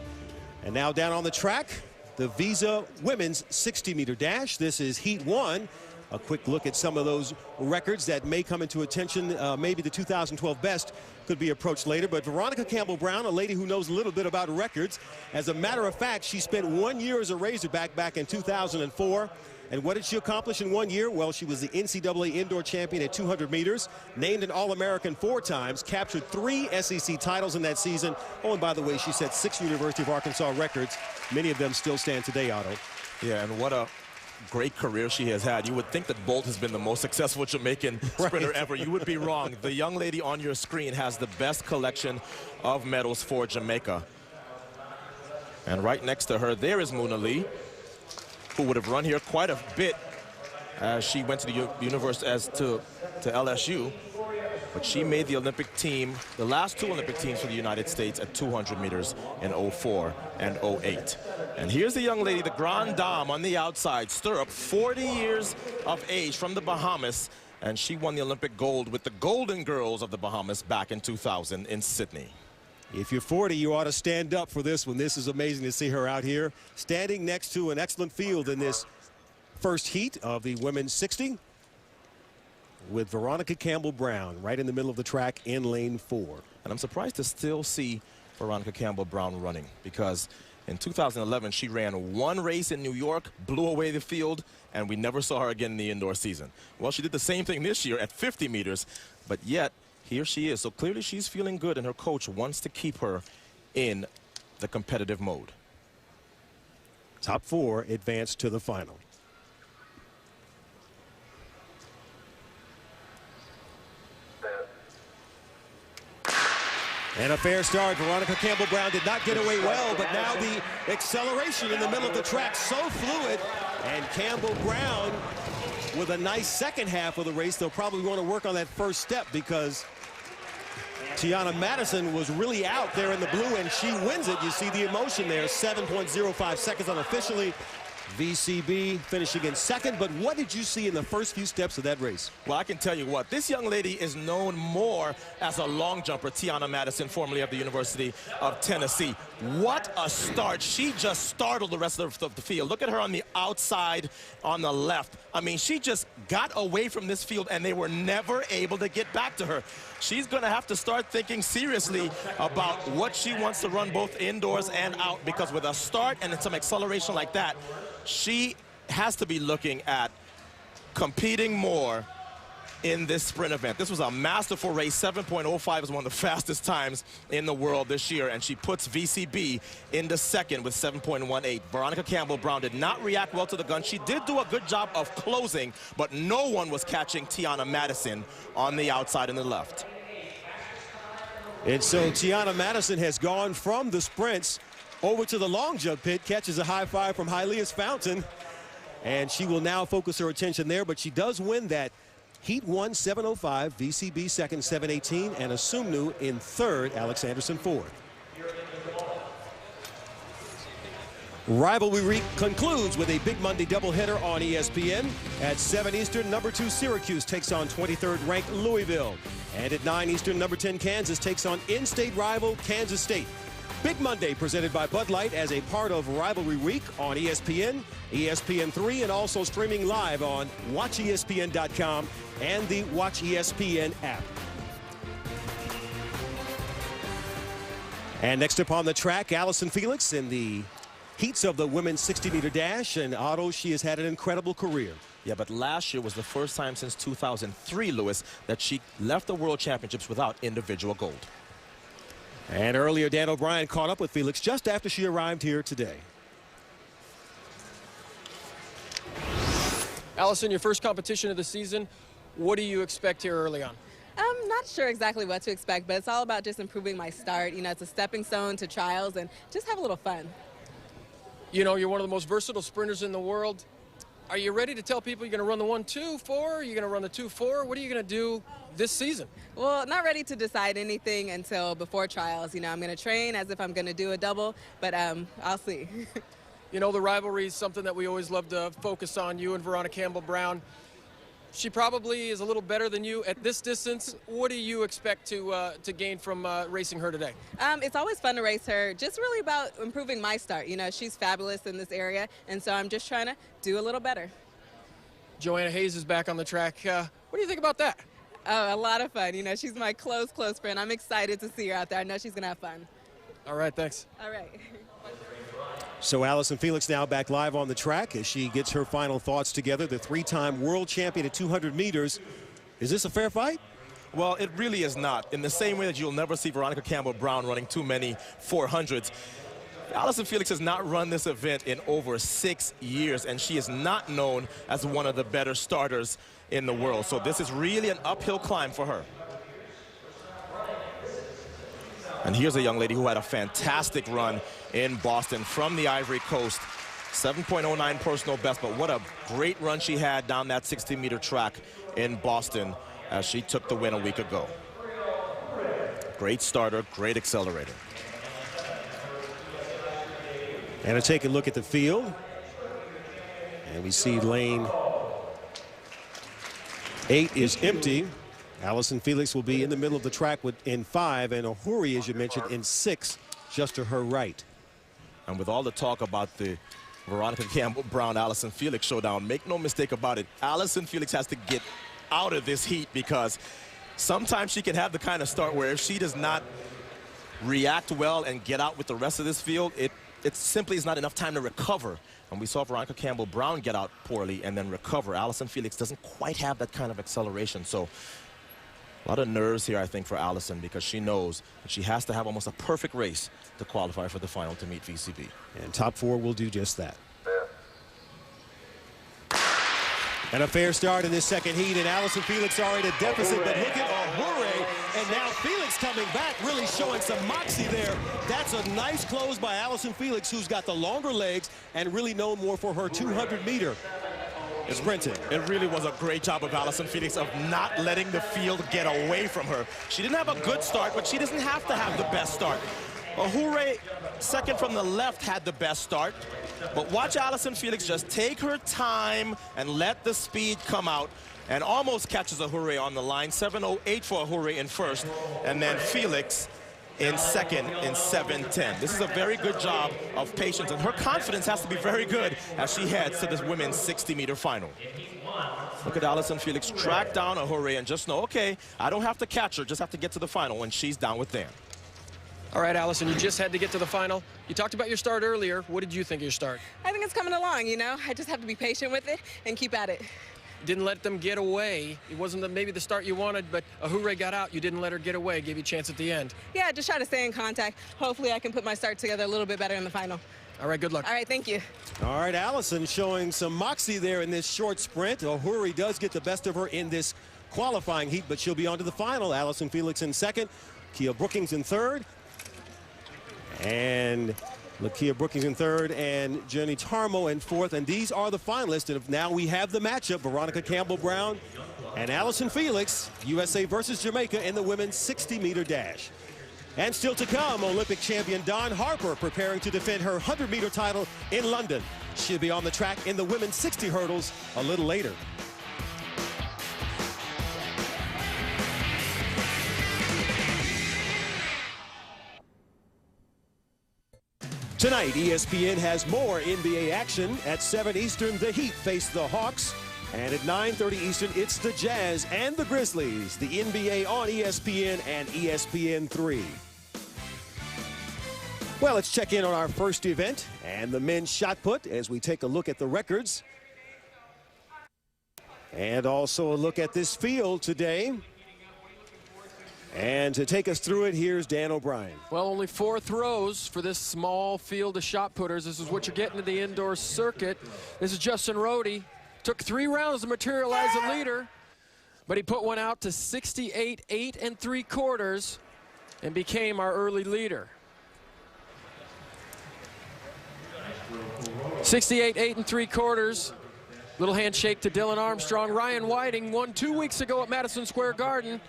And now down on the track, the Visa Women's 60-meter dash. This is Heat 1. A quick look at some of those records that may come into attention. Maybe the 2012 best could be approached later, but Veronica Campbell-Brown, a lady who knows a little bit about records. As a matter of fact, she spent 1 year as a Razorback back in 2004. And what did she accomplish in 1 year? Well, she was the NCAA indoor champion at 200 meters, named an All-American 4 times, captured 3 SEC titles in that season. Oh, and by the way, she set 6 University of Arkansas records. Many of them still stand today, Otto. Yeah, and what a great career she has had. You would think that Bolt has been the most successful Jamaican sprinter ever. You would be wrong. The young lady on your screen has the best collection of medals for Jamaica. And right next to her, there is Muna Lee, who would have run here quite a bit as she went to the university to LSU. But she made the Olympic team, the last 2 Olympic teams for the United States at 200 meters in 04 and 08. And here's the young lady, the Grande Dame on the outside, stirrup, 40 years of age from the Bahamas. And she won the Olympic gold with the Golden Girls of the Bahamas back in 2000 in Sydney. If you're 40, you ought to stand up for this one. This is amazing to see her out here, standing next to an excellent field in this first heat of the women's 60, with Veronica Campbell-Brown right in the middle of the track in lane 4. And I'm surprised to still see Veronica Campbell-Brown running, because in 2011, she ran 1 race in New York, blew away the field, and we never saw her again in the indoor season. Well, she did the same thing this year at 50 meters, but yet here she is. So clearly she's feeling good, and her coach wants to keep her in the competitive mode. Top 4 advance to the final. And a fair start. Veronica Campbell-Brown did not get away well, but now the acceleration in the middle of the track so fluid. And Campbell-Brown with a nice second half of the race. They'll probably want to work on that first step because Tiana Madison was really out there in the blue, and she wins it. You see the emotion there. 7.05 seconds unofficially. VCB finishing in second, but what did you see in the first few steps of that race? Well, I can tell you what, this young lady is known more as a long jumper, Tiana Madison, formerly of the University of Tennessee. What a start. She just startled the rest of the field. Look at her on the outside on the left. I mean, she just got away from this field, and they were never able to get back to her. She's going to have to start thinking seriously about what she wants to run both indoors and out, because with a start and some acceleration like that, she has to be looking at competing more in this sprint event. This was a masterful race. 7.05 is one of the fastest times in the world this year, and she puts VCB into second with 7.18. Veronica Campbell-Brown did not react well to the gun. She did do a good job of closing, but no one was catching Tiana Madison on the outside and the left. And so Tiana Madison has gone from the sprints over to the long jump pit, catches a high five from Hylias Fountain, and she will now focus her attention there, but she does win that Heat 1, 7.05, VCB second, 7.18, and Asumnu in third, Alex Anderson fourth. Rivalry Week concludes with a Big Monday doubleheader on ESPN. At 7 Eastern, number 2 Syracuse takes on 23rd ranked Louisville. And at 9 Eastern, number 10 Kansas takes on in-state rival Kansas State. Big Monday presented by Bud Light as a part of Rivalry Week on ESPN, ESPN3, and also streaming live on WatchESPN.com and the Watch ESPN app. And next up on the track, Allyson Felix in the heats of the women's 60-meter dash. And Otto, she has had an incredible career. Yeah, but last year was the first time since 2003, Lewis, that she left the World Championships without individual gold. And earlier, Dan O'Brien caught up with Felix just after she arrived here today. Allyson, your first competition of the season. What do you expect here early on? I'm not sure exactly what to expect, but it's all about just improving my start. You know, it's a stepping stone to trials and just have a little fun. You know, you're one of the most versatile sprinters in the world. Are you ready to tell people you're going to run the 1-2-4? Are you going to run the 2-4? What are you going to do this season? Well, not ready to decide anything until before trials. You know, I'm going to train as if I'm going to do a double, but I'll see. You know, the rivalry is something that we always love to focus on, you and Veronica Campbell-Brown. She probably is a little better than you at this distance. What do you expect to gain from racing her today? It's always fun to race her. Just really about improving my start. You know, she's fabulous in this area, and so I'm just trying to do a little better. Joanna Hayes is back on the track. What do you think about that? Oh, a lot of fun. You know, she's my close friend. I'm excited to see her out there. I know she's going to have fun. All right, thanks. All right. So Allyson Felix now back live on the track as she gets her final thoughts together. The 3-time world champion at 200 meters. Is this a fair fight? Well, it really is not. In the same way that you'll never see Veronica Campbell-Brown running too many 400s. Allyson Felix has not run this event in over 6 years, and she is not known as one of the better starters in the world. So this is really an uphill climb for her. And here's a young lady who had a fantastic run in Boston from the Ivory Coast. 7.09 personal best, but what a great run she had down that 60-meter track in Boston as she took the win a week ago. Great starter, great accelerator. And take a look at the field. And we see lane 8 is empty. Allyson Felix will be in the middle of the track in 5, and Ohuri, as you mentioned, in 6, just to her right. And with all the talk about the Veronica Campbell-Brown, Allyson Felix showdown, make no mistake about it, Allyson Felix has to get out of this heat, because sometimes she can have the kind of start where if she does not react well and get out with the rest of this field, it simply is not enough time to recover. And we saw Veronica Campbell-Brown get out poorly and then recover. Allyson Felix doesn't quite have that kind of acceleration. So a lot of nerves here, I think, for Allyson, because she knows that she has to have almost a perfect race to qualify for the final to meet VCB. And top 4 will do just that. And a fair start in this second heat, and Allyson Felix already at a deficit, but look at Ohuri, and now Felix coming back, really showing some moxie there. That's a nice close by Allyson Felix, who's got the longer legs and really known more for her 200-meter sprinting. It really was a great job of Allyson Felix of not letting the field get away from her. She didn't have a good start, but she doesn't have to have the best start. Ohuri, second from the left, had the best start. But watch Allyson Felix just take her time and let the speed come out, and almost catches Ohuri on the line. 7:08 for Ohuri in first, and then Felix in second in 7:10. This is a very good job of patience, and her confidence has to be very good as she heads to this women's 60-meter final. Look at Allyson Felix track down Ohuri and just know, okay, I don't have to catch her, just have to get to the final when she's down with Dan. All right, Allyson, you just had to get to the final. You talked about your start earlier. What did you think of your start? I think it's coming along, you know. I just have to be patient with it and keep at it. Didn't let them get away. It wasn't maybe the start you wanted, but Ohuri got out. You didn't let her get away, gave you a chance at the end. Yeah, just try to stay in contact. Hopefully I can put my start together a little bit better in the final. All right, good luck. All right, thank you. All right, Allyson showing some moxie there in this short sprint. Ohuri does get the best of her in this qualifying heat, but she'll be on to the final. Allyson Felix in second, Kia Brookings in third. And Lakia Brookings in third and Jenny Tarmo in fourth. And these are the finalists. And now we have the matchup, Veronica Campbell-Brown and Allyson Felix, USA versus Jamaica in the women's 60-meter dash. And still to come, Olympic champion Dawn Harper preparing to defend her 100-meter title in London. She'll be on the track in the women's 60 hurdles a little later. Tonight, ESPN has more NBA action. At 7 Eastern, the Heat face the Hawks. And at 9:30 Eastern, it's the Jazz and the Grizzlies. The NBA on ESPN and ESPN3. Well, let's check in on our first event and the men's shot put as we take a look at the records. And also a look at this field today. And to take us through it, here's Dan O'Brien. Well, only 4 throws for this small field of shot putters. This is what you're getting to the indoor circuit. This is Justin Rhodey. Took 3 rounds to materialize a leader, but he put one out to 68 8 3/4 and became our early leader. 68 8 3/4. Little handshake to Dylan Armstrong. Ryan Whiting won 2 weeks ago at Madison Square Garden.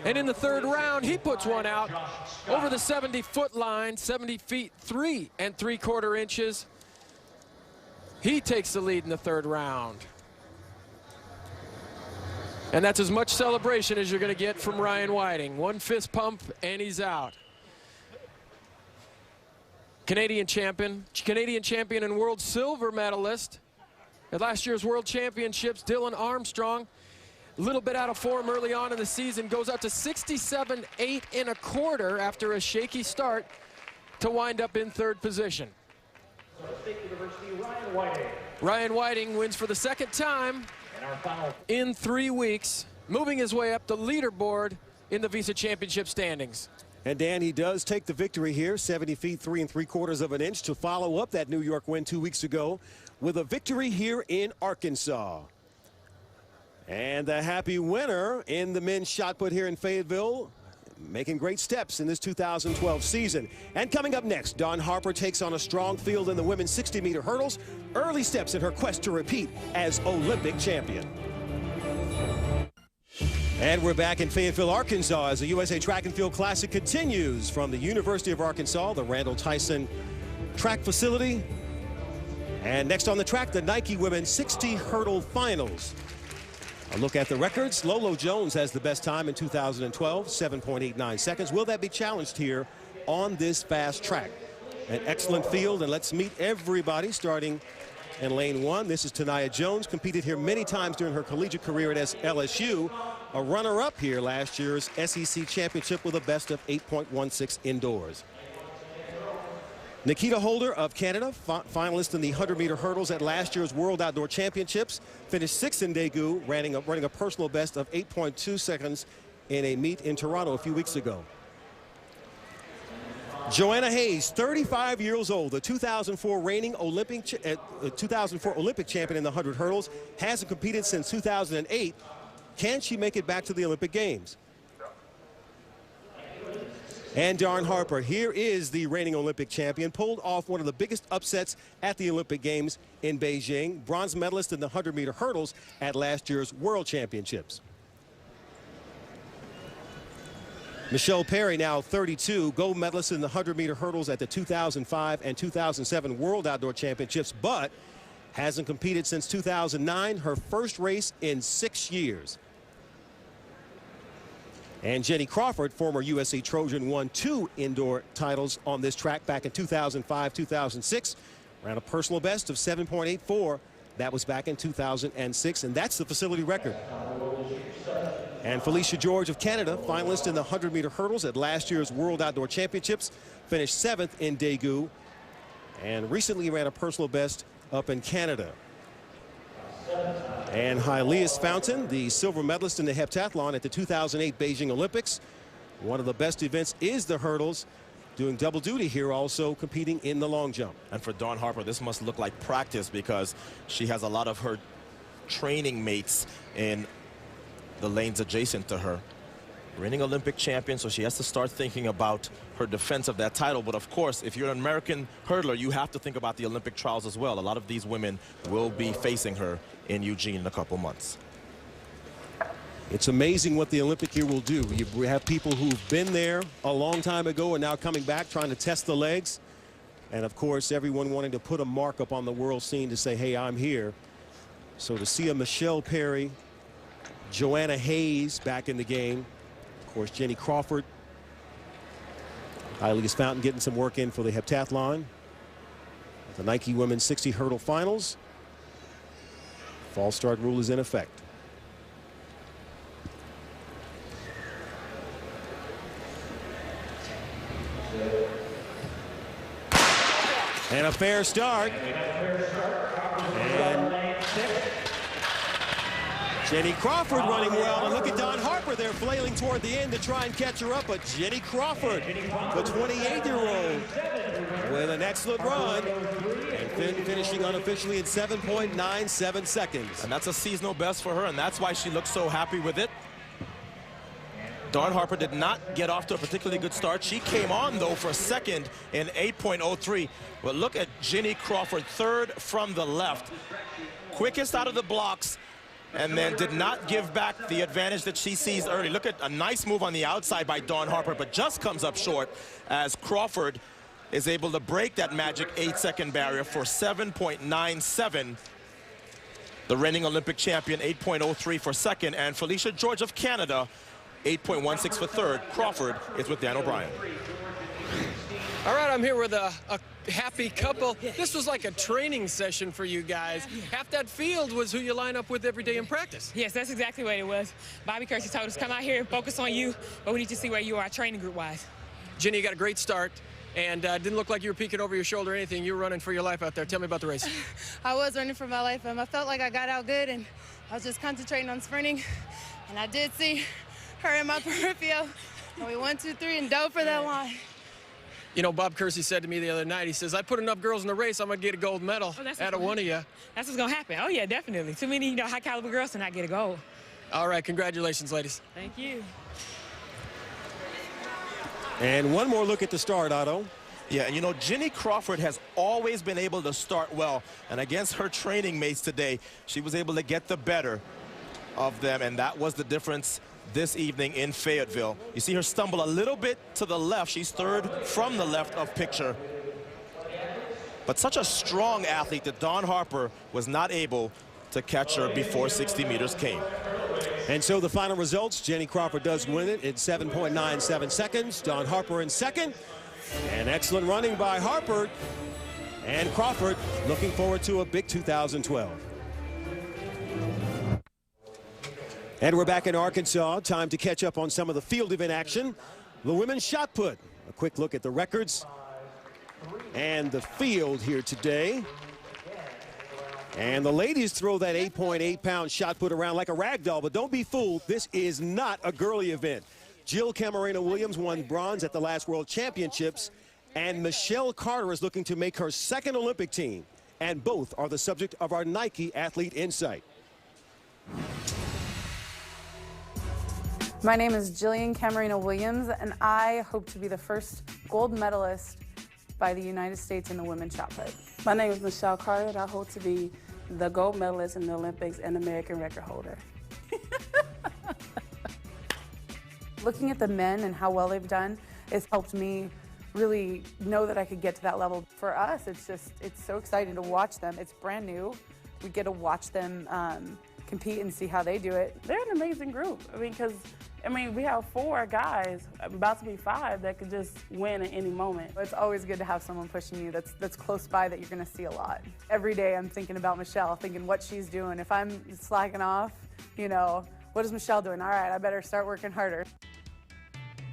And in the 3rd round, he puts one out over the 70-foot line, 70 feet 3 3/4 He takes the lead in the 3rd round. And that's as much celebration as you're going to get from Ryan Whiting. 1 fist pump, and he's out. Canadian champion and world silver medalist at last year's World Championships, Dylan Armstrong. A little bit out of form early on in the season, goes out to 67 8 1/4 after a shaky start to wind up in 3rd position. State University, Ryan Whiting. Ryan Whiting wins for the 2nd time in 3 weeks, moving his way up the leaderboard in the Visa Championship standings. And Dan, he does take the victory here, 70 feet 3 3/4 to follow up that New York win 2 weeks ago with a victory here in Arkansas. And the happy winner in the men's shot put here in Fayetteville, making great steps in this 2012 season. And coming up next, Dawn Harper takes on a strong field in the women's 60-meter hurdles. Early steps in her quest to repeat as Olympic champion. And we're back in Fayetteville, Arkansas as the USA Track and Field Classic continues from the University of Arkansas, the Randall Tyson track facility. And next on the track, the Nike Women's 60 Hurdle Finals. A look at the records. Lolo Jones has the best time in 2012, 7.89 seconds. Will that be challenged here on this fast track? An excellent field, and let's meet everybody starting in lane 1. This is Tania Jones, competed here many times during her collegiate career at LSU. A runner-up here last year's SEC championship with a best of 8.16 indoors. Nikita Holder of Canada, finalist in the 100-meter hurdles at last year's World Outdoor Championships, finished 6th in Daegu, running a personal best of 8.2 seconds in a meet in Toronto a few weeks ago. Joanna Hayes, 35 years old, the 2004 reigning Olympic champion in the 100 hurdles, hasn't competed since 2008. Can she make it back to the Olympic Games? And Dawn Harper, here is the reigning Olympic champion, pulled off one of the biggest upsets at the Olympic Games in Beijing, bronze medalist in the 100-meter hurdles at last year's World Championships. Michelle Perry, now 32, gold medalist in the 100-meter hurdles at the 2005 and 2007 World Outdoor Championships, but hasn't competed since 2009, her first race in 6 years. And Jenny Crawford, former USA Trojan, won 2 indoor titles on this track back in 2005, 2006. Ran a personal best of 7.84. That was back in 2006, and that's the facility record. And Felicia George of Canada, finalist in the 100-meter hurdles at last year's World Outdoor Championships, finished 7th in Daegu, and recently ran a personal best up in Canada. And Hylias Fountain, the silver medalist in the heptathlon at the 2008 Beijing Olympics. One of the best events is the hurdles, doing double duty here, also competing in the long jump. And for Dawn Harper, this must look like practice because she has a lot of her training mates in the lanes adjacent to her. Reigning Olympic champion, so she has to start thinking about her defense of that title. But of course, if you're an American hurdler, you have to think about the Olympic trials as well. A lot of these women will be facing her in Eugene in a couple months. It's amazing what the Olympic year will do. You have people who've been there a long time ago and now coming back trying to test the legs. And of course, everyone wanting to put a mark up on the world scene to say, hey, I'm here. So to see a Michelle Perry, Joanna Hayes back in the game. Of course, Jenny Crawford. Ilyse Fountain getting some work in for the heptathlon. The Nike Women's 60 hurdle finals. False start rule is in effect. And a fair start. And Jenny Crawford running well. And look at Dawn Harper there flailing toward the end to try and catch her up. But Jenny Crawford, the 28-year-old, with an excellent run. And finishing unofficially in 7.97 seconds. And that's a seasonal best for her, and that's why she looks so happy with it. Dawn Harper did not get off to a particularly good start. She came on, though, for second in 8.03. But look at Jenny Crawford, third from the left. Quickest out of the blocks, and then did not give back the advantage that she sees early. Look at a nice move on the outside by Dawn Harper, but just comes up short as Crawford is able to break that magic 8-second barrier for 7.97. The reigning Olympic champion, 8.03 for second, and Felicia George of Canada, 8.16 for third. Crawford is with Dan O'Brien. All right, I'm here with a happy couple. This was like a training session for you guys. Half that field was who you line up with every day in practice. Yes, that's exactly what it was. Bobby Kersey told us, come out here and focus on you, but we need to see where you are training group-wise. Jenny, you got a great start, and didn't look like you were peeking over your shoulder or anything. You were running for your life out there. Tell me about the race. I was running for my life, and I felt like I got out good, and I was just concentrating on sprinting, and I did see her in my peripheral, and we 1, 2, 3 and dove for that line. You know, Bob Kersey said to me the other night, he says, I put enough girls in the race, I'm going to get a gold medal out of one of you. That's what's going to happen. Oh, yeah, definitely. Too many, high-caliber girls to not get a gold. All right, congratulations, ladies. Thank you. And one more look at the start, Otto. Yeah, and Jenny Crawford has always been able to start well. And against her training mates today, she was able to get the better of them, and that was the difference this evening in Fayetteville. You see her stumble a little bit to the left. She's third from the left of picture. But such a strong athlete that Dawn Harper was not able to catch her before 60 meters came. And so the final results, Jenny Crawford does win it in 7.97 seconds. Dawn Harper in second. And excellent running by Harper. And Crawford looking forward to a big 2012. And we're back in Arkansas. Time to catch up on some of the field event action. The women's shot put. A quick look at the records and the field here today. And the ladies throw that 8.8-pound shot put around like a rag doll, but don't be fooled. This is not a girly event. Jill Camarena Williams won bronze at the last World Championships, and Michelle Carter is looking to make her second Olympic team. And both are the subject of our Nike Athlete Insight. My name is Jillian Camarena Williams, and I hope to be the first gold medalist by the United States in the women's shot put. My name is Michelle Carter, and I hope to be the gold medalist in the Olympics and American record holder. Looking at the men and how well they've done, it's helped me really know that I could get to that level. For us, it's so exciting to watch them. It's brand new. We get to watch them compete and see how they do it. They're an amazing group. We have 4 guys, about to be 5, that could just win at any moment. It's always good to have someone pushing you that's close by that you're going to see a lot. Every day I'm thinking about Michelle, thinking what she's doing. If I'm slacking off, what is Michelle doing? All right, I better start working harder.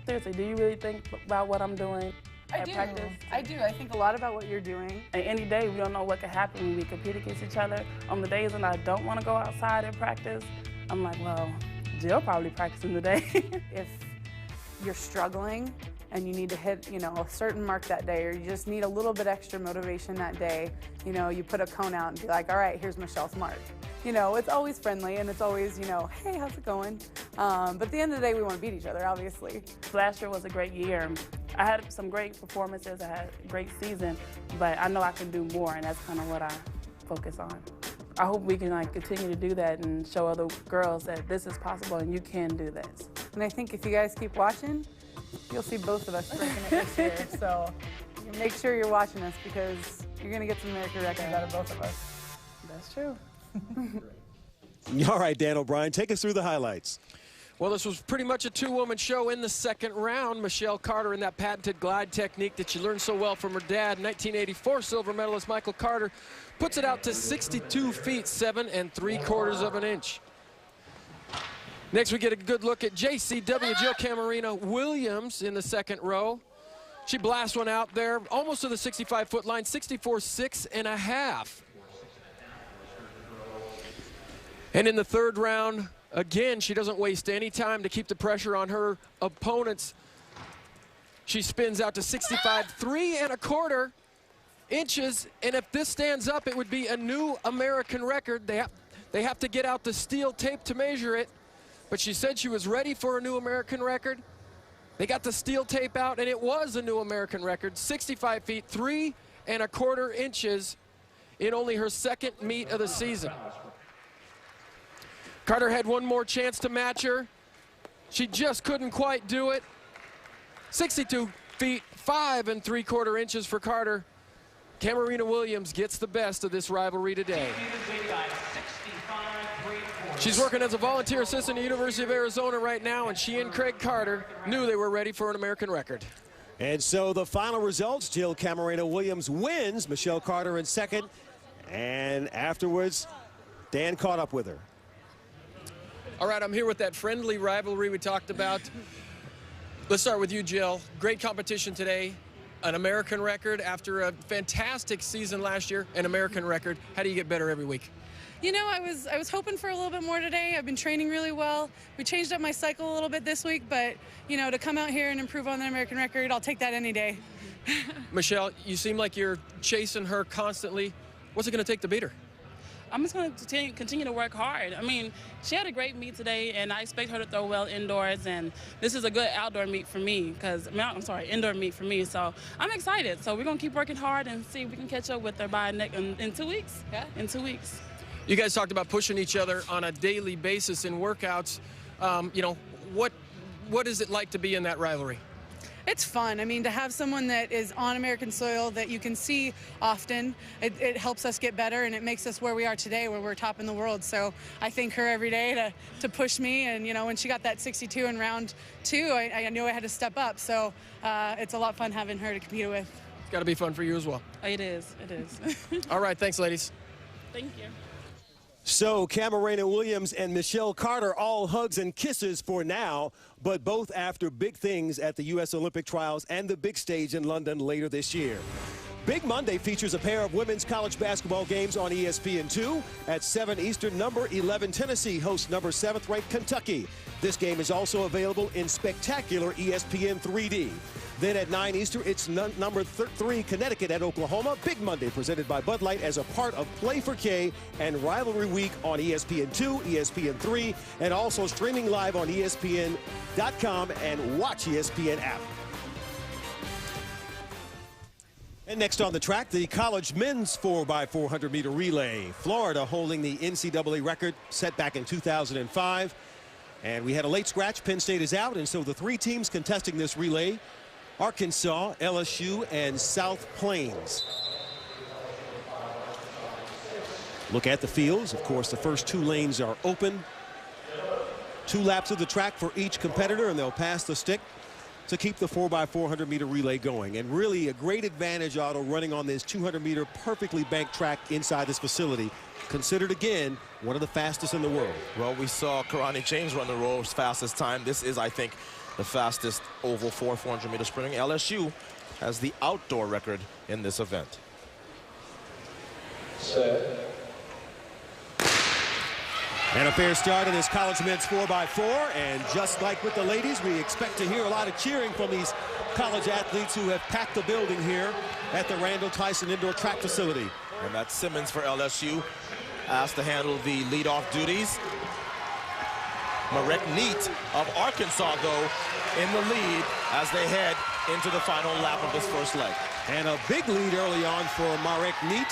Seriously, do you really think about what I'm doing at practice? I do. I think a lot about what you're doing. And any day, we don't know what could happen when we compete against each other. On the days when I don't want to go outside and practice, I'm like, well, Jill probably practicing today. If you're struggling and you need to hit, a certain mark that day, or you just need a little bit extra motivation that day, you put a cone out and be like, all right, here's Michelle's mark. It's always friendly and it's always, hey, how's it going? But at the end of the day, we want to beat each other, obviously. Last year was a great year. I had some great performances. I had a great season, but I know I can do more, and that's kind of what I focus on. I hope we can like continue to do that and show other girls that this is possible and you can do this. And I think if you guys keep watching, you'll see both of us breaking it this year. So make sure you're watching us because you're going to get some American records out of both of us. That's true. All right, Dan O'Brien, take us through the highlights. Well, this was pretty much a two-woman show in the second round. Michelle Carter in that patented glide technique that she learned so well from her dad. 1984 silver medalist Michael Carter puts it out to 62 feet, 7 3/4 of an inch. Next, we get a good look at JCW, Jill Camarina Williams in the second row. She blasts one out there, almost to the 65-foot line, 64.6 1/2. And in the third round, again, she doesn't waste any time to keep the pressure on her opponents. She spins out to 65, 3 1/4 inches. And if this stands up, it would be a new American record. They have to get out the steel tape to measure it. But she said she was ready for a new American record. They got the steel tape out, and it was a new American record, 65 feet, 3 1/4 inches in only her second meet of the season. Carter had one more chance to match her. She just couldn't quite do it. 62 feet, 5 3/4 inches for Carter. Camarina Williams gets the best of this rivalry today. She's working as a volunteer assistant at the University of Arizona right now, and she and Craig Carter knew they were ready for an American record. And so the final results, Jill Camarina Williams wins, Michelle Carter in second, and afterwards, Dan caught up with her. All right, I'm here with that friendly rivalry we talked about. Let's start with you, Jill. Great competition today. An American record after a fantastic season last year, an American record. How do you get better every week? You know, I was hoping for a little bit more today. I've been training really well. We changed up my cycle a little bit this week, but, you know, to come out here and improve on the American record, I'll take that any day. Michelle, you seem like you're chasing her constantly. What's it going to take to beat her? I'm just going to continue to work hard. I mean, she had a great meet today, and I expect her to throw well indoors. And this is a good outdoor meet for me, indoor meet for me. So I'm excited. So we're going to keep working hard and see if we can catch up with her by in 2 weeks. Yeah, in 2 weeks. You guys talked about pushing each other on a daily basis in workouts. You know, what is it like to be in that rivalry? It's fun. I mean, to have someone that is on American soil that you can see often, it helps us get better, and it makes us where we are today, where we're top in the world. So I thank her every day to push me. And, you know, when she got that 62 in round 2, I knew I had to step up. So it's a lot of fun having her to compete with. It's got to be fun for you as well. It is. It is. All right. Thanks, ladies. Thank you. So Camarina Williams and Michelle Carter, all hugs and kisses for now, but both after big things at the U.S. Olympic trials and the big stage in London later this year. Big Monday features a pair of women's college basketball games on ESPN2. At 7 Eastern, number 11 Tennessee hosts number 7th ranked Kentucky. This game is also available in spectacular ESPN 3D. Then at 9 Eastern, it's number 3 Connecticut at Oklahoma. Big Monday presented by Bud Light as a part of Play for K and Rivalry Week on ESPN2, ESPN3, and also streaming live on ESPN.com and Watch ESPN app. And next on the track, the college men's 4x400 meter relay. Florida holding the NCAA record set back in 2005. And we had a late scratch. Penn State is out, and so the 3 teams contesting this relay: Arkansas, LSU, and South Plains. Look at the fields. Of course, the first 2 lanes are open. 2 laps of the track for each competitor, and they'll pass the stick to keep the 4x400 meter relay going. And really a great advantage, Otto, running on this 200 meter perfectly banked track inside this facility. Considered, again, one of the fastest in the world. Well, we saw Karani James run the world's fastest time. This is, I think, the fastest oval 400 meter sprinting. LSU has the outdoor record in this event. Set. And a fair start in this college men's 4x4. And just like with the ladies, we expect to hear a lot of cheering from these college athletes who have packed the building here at the Randall Tyson Indoor Track Facility. And that's Simmons for LSU, asked to handle the leadoff duties. Marek Neat of Arkansas, though, in the lead as they head into the final lap of this first leg. And a big lead early on for Marek Neat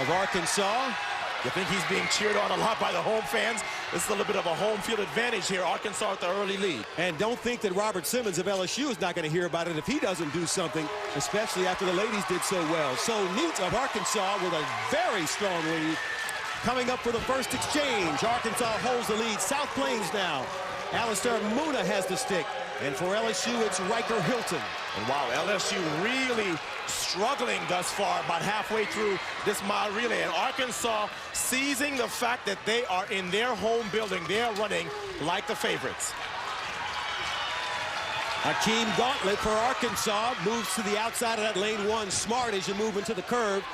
of Arkansas. You think he's being cheered on a lot by the home fans? This is a little bit of a home field advantage here. Arkansas with the early lead. And don't think that Robert Simmons of LSU is not going to hear about it if he doesn't do something, especially after the ladies did so well. So Neat of Arkansas with a very strong lead. Coming up for the first exchange, Arkansas holds the lead. South Plains now. Alistair Muna has the stick. And for LSU, it's Riker Hilton. And wow, LSU really struggling thus far, about halfway through this mile relay. And Arkansas seizing the fact that they are in their home building. They are running like the favorites. Hakeem Gauntlet for Arkansas moves to the outside of that lane one. Smart as you move into the curve.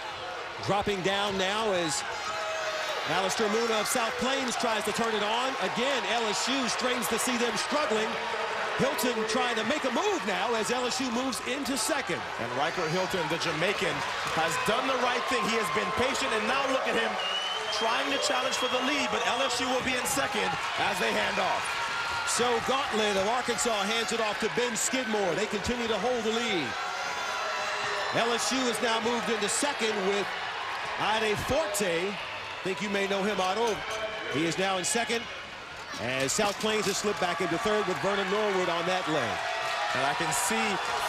Dropping down now as Alistair Muna of South Plains tries to turn it on. Again, LSU strains to see them struggling. Hilton trying to make a move now as LSU moves into second. And Riker Hilton, the Jamaican, has done the right thing. He has been patient, and now look at him trying to challenge for the lead, but LSU will be in second as they hand off. So Gauntlet of Arkansas hands it off to Ben Skidmore. They continue to hold the lead. LSU has now moved into second with Ade Forte. I think you may know him, Otto. He is now in second. As South Plains has slipped back into third with Vernon Norwood on that leg. And I can see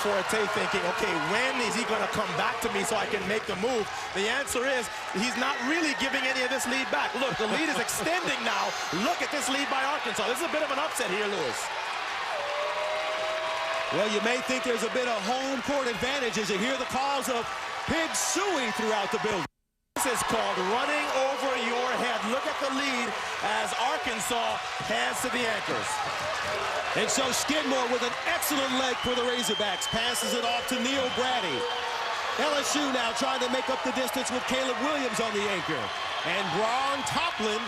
Forte thinking, okay, when is he going to come back to me so I can make the move? The answer is he's not really giving any of this lead back. Look, the lead is extending now. Look at this lead by Arkansas. This is a bit of an upset here, Lewis. Well, you may think there's a bit of home court advantage as you hear the calls of pig suey throughout the building. This is called running over your head. Look at the lead as Arkansas hands to the anchors. And so Skidmore with an excellent leg for the Razorbacks. Passes it off to Neil Brady. LSU now trying to make up the distance with Caleb Williams on the anchor. And Braun Toplin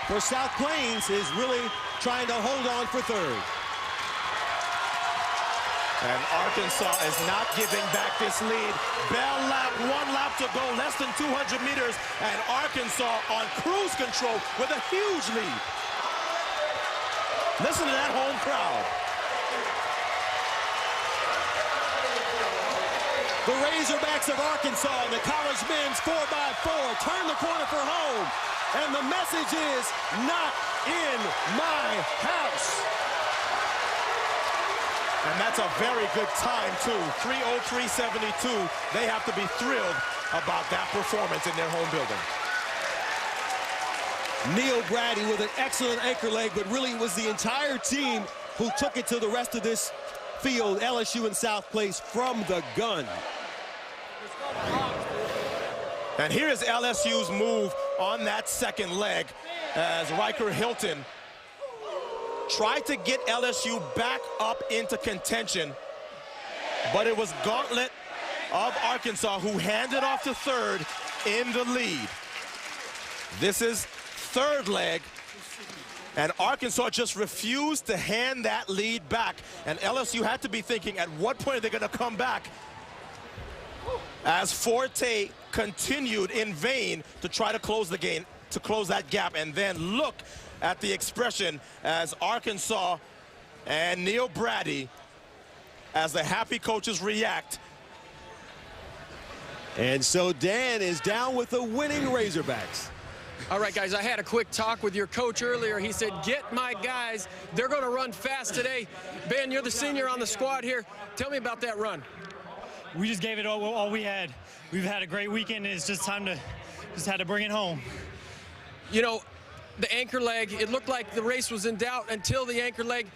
for South Plains is really trying to hold on for third. And Arkansas is not giving back this lead. Bell lap, 1 lap to go, less than 200 meters, and Arkansas on cruise control with a huge lead. Listen to that home crowd. The Razorbacks of Arkansas in the college men's 4x4 turn the corner for home. And the message is, not in my house. And that's a very good time, too. 3:03.72. They have to be thrilled about that performance in their home building. Neil Brady with an excellent anchor leg, but really it was the entire team who took it to the rest of this field, LSU and South Plains, from the gun. And here is LSU's move on that second leg as Riker Hilton tried to get LSU back up into contention, but it was Gauntlet of Arkansas who handed off to third in the lead. This is third leg, and Arkansas just refused to hand that lead back, and LSU had to be thinking, at what point are they going to come back? As Forte continued in vain to try to close the game, to close that gap, and then look at the expression as Arkansas and Neil Brady, as the happy coaches react. And so Dan is down with the winning Razorbacks. All right, guys, I had a quick talk with your coach earlier. He said, get my guys. They're going to run fast today. Ben, you're the senior on the squad here. Tell me about that run. We just gave it all we had. We've had a great weekend, and it's just time to had to bring it home. You know, the anchor leg, it looked like the race was in doubt until the anchor leg.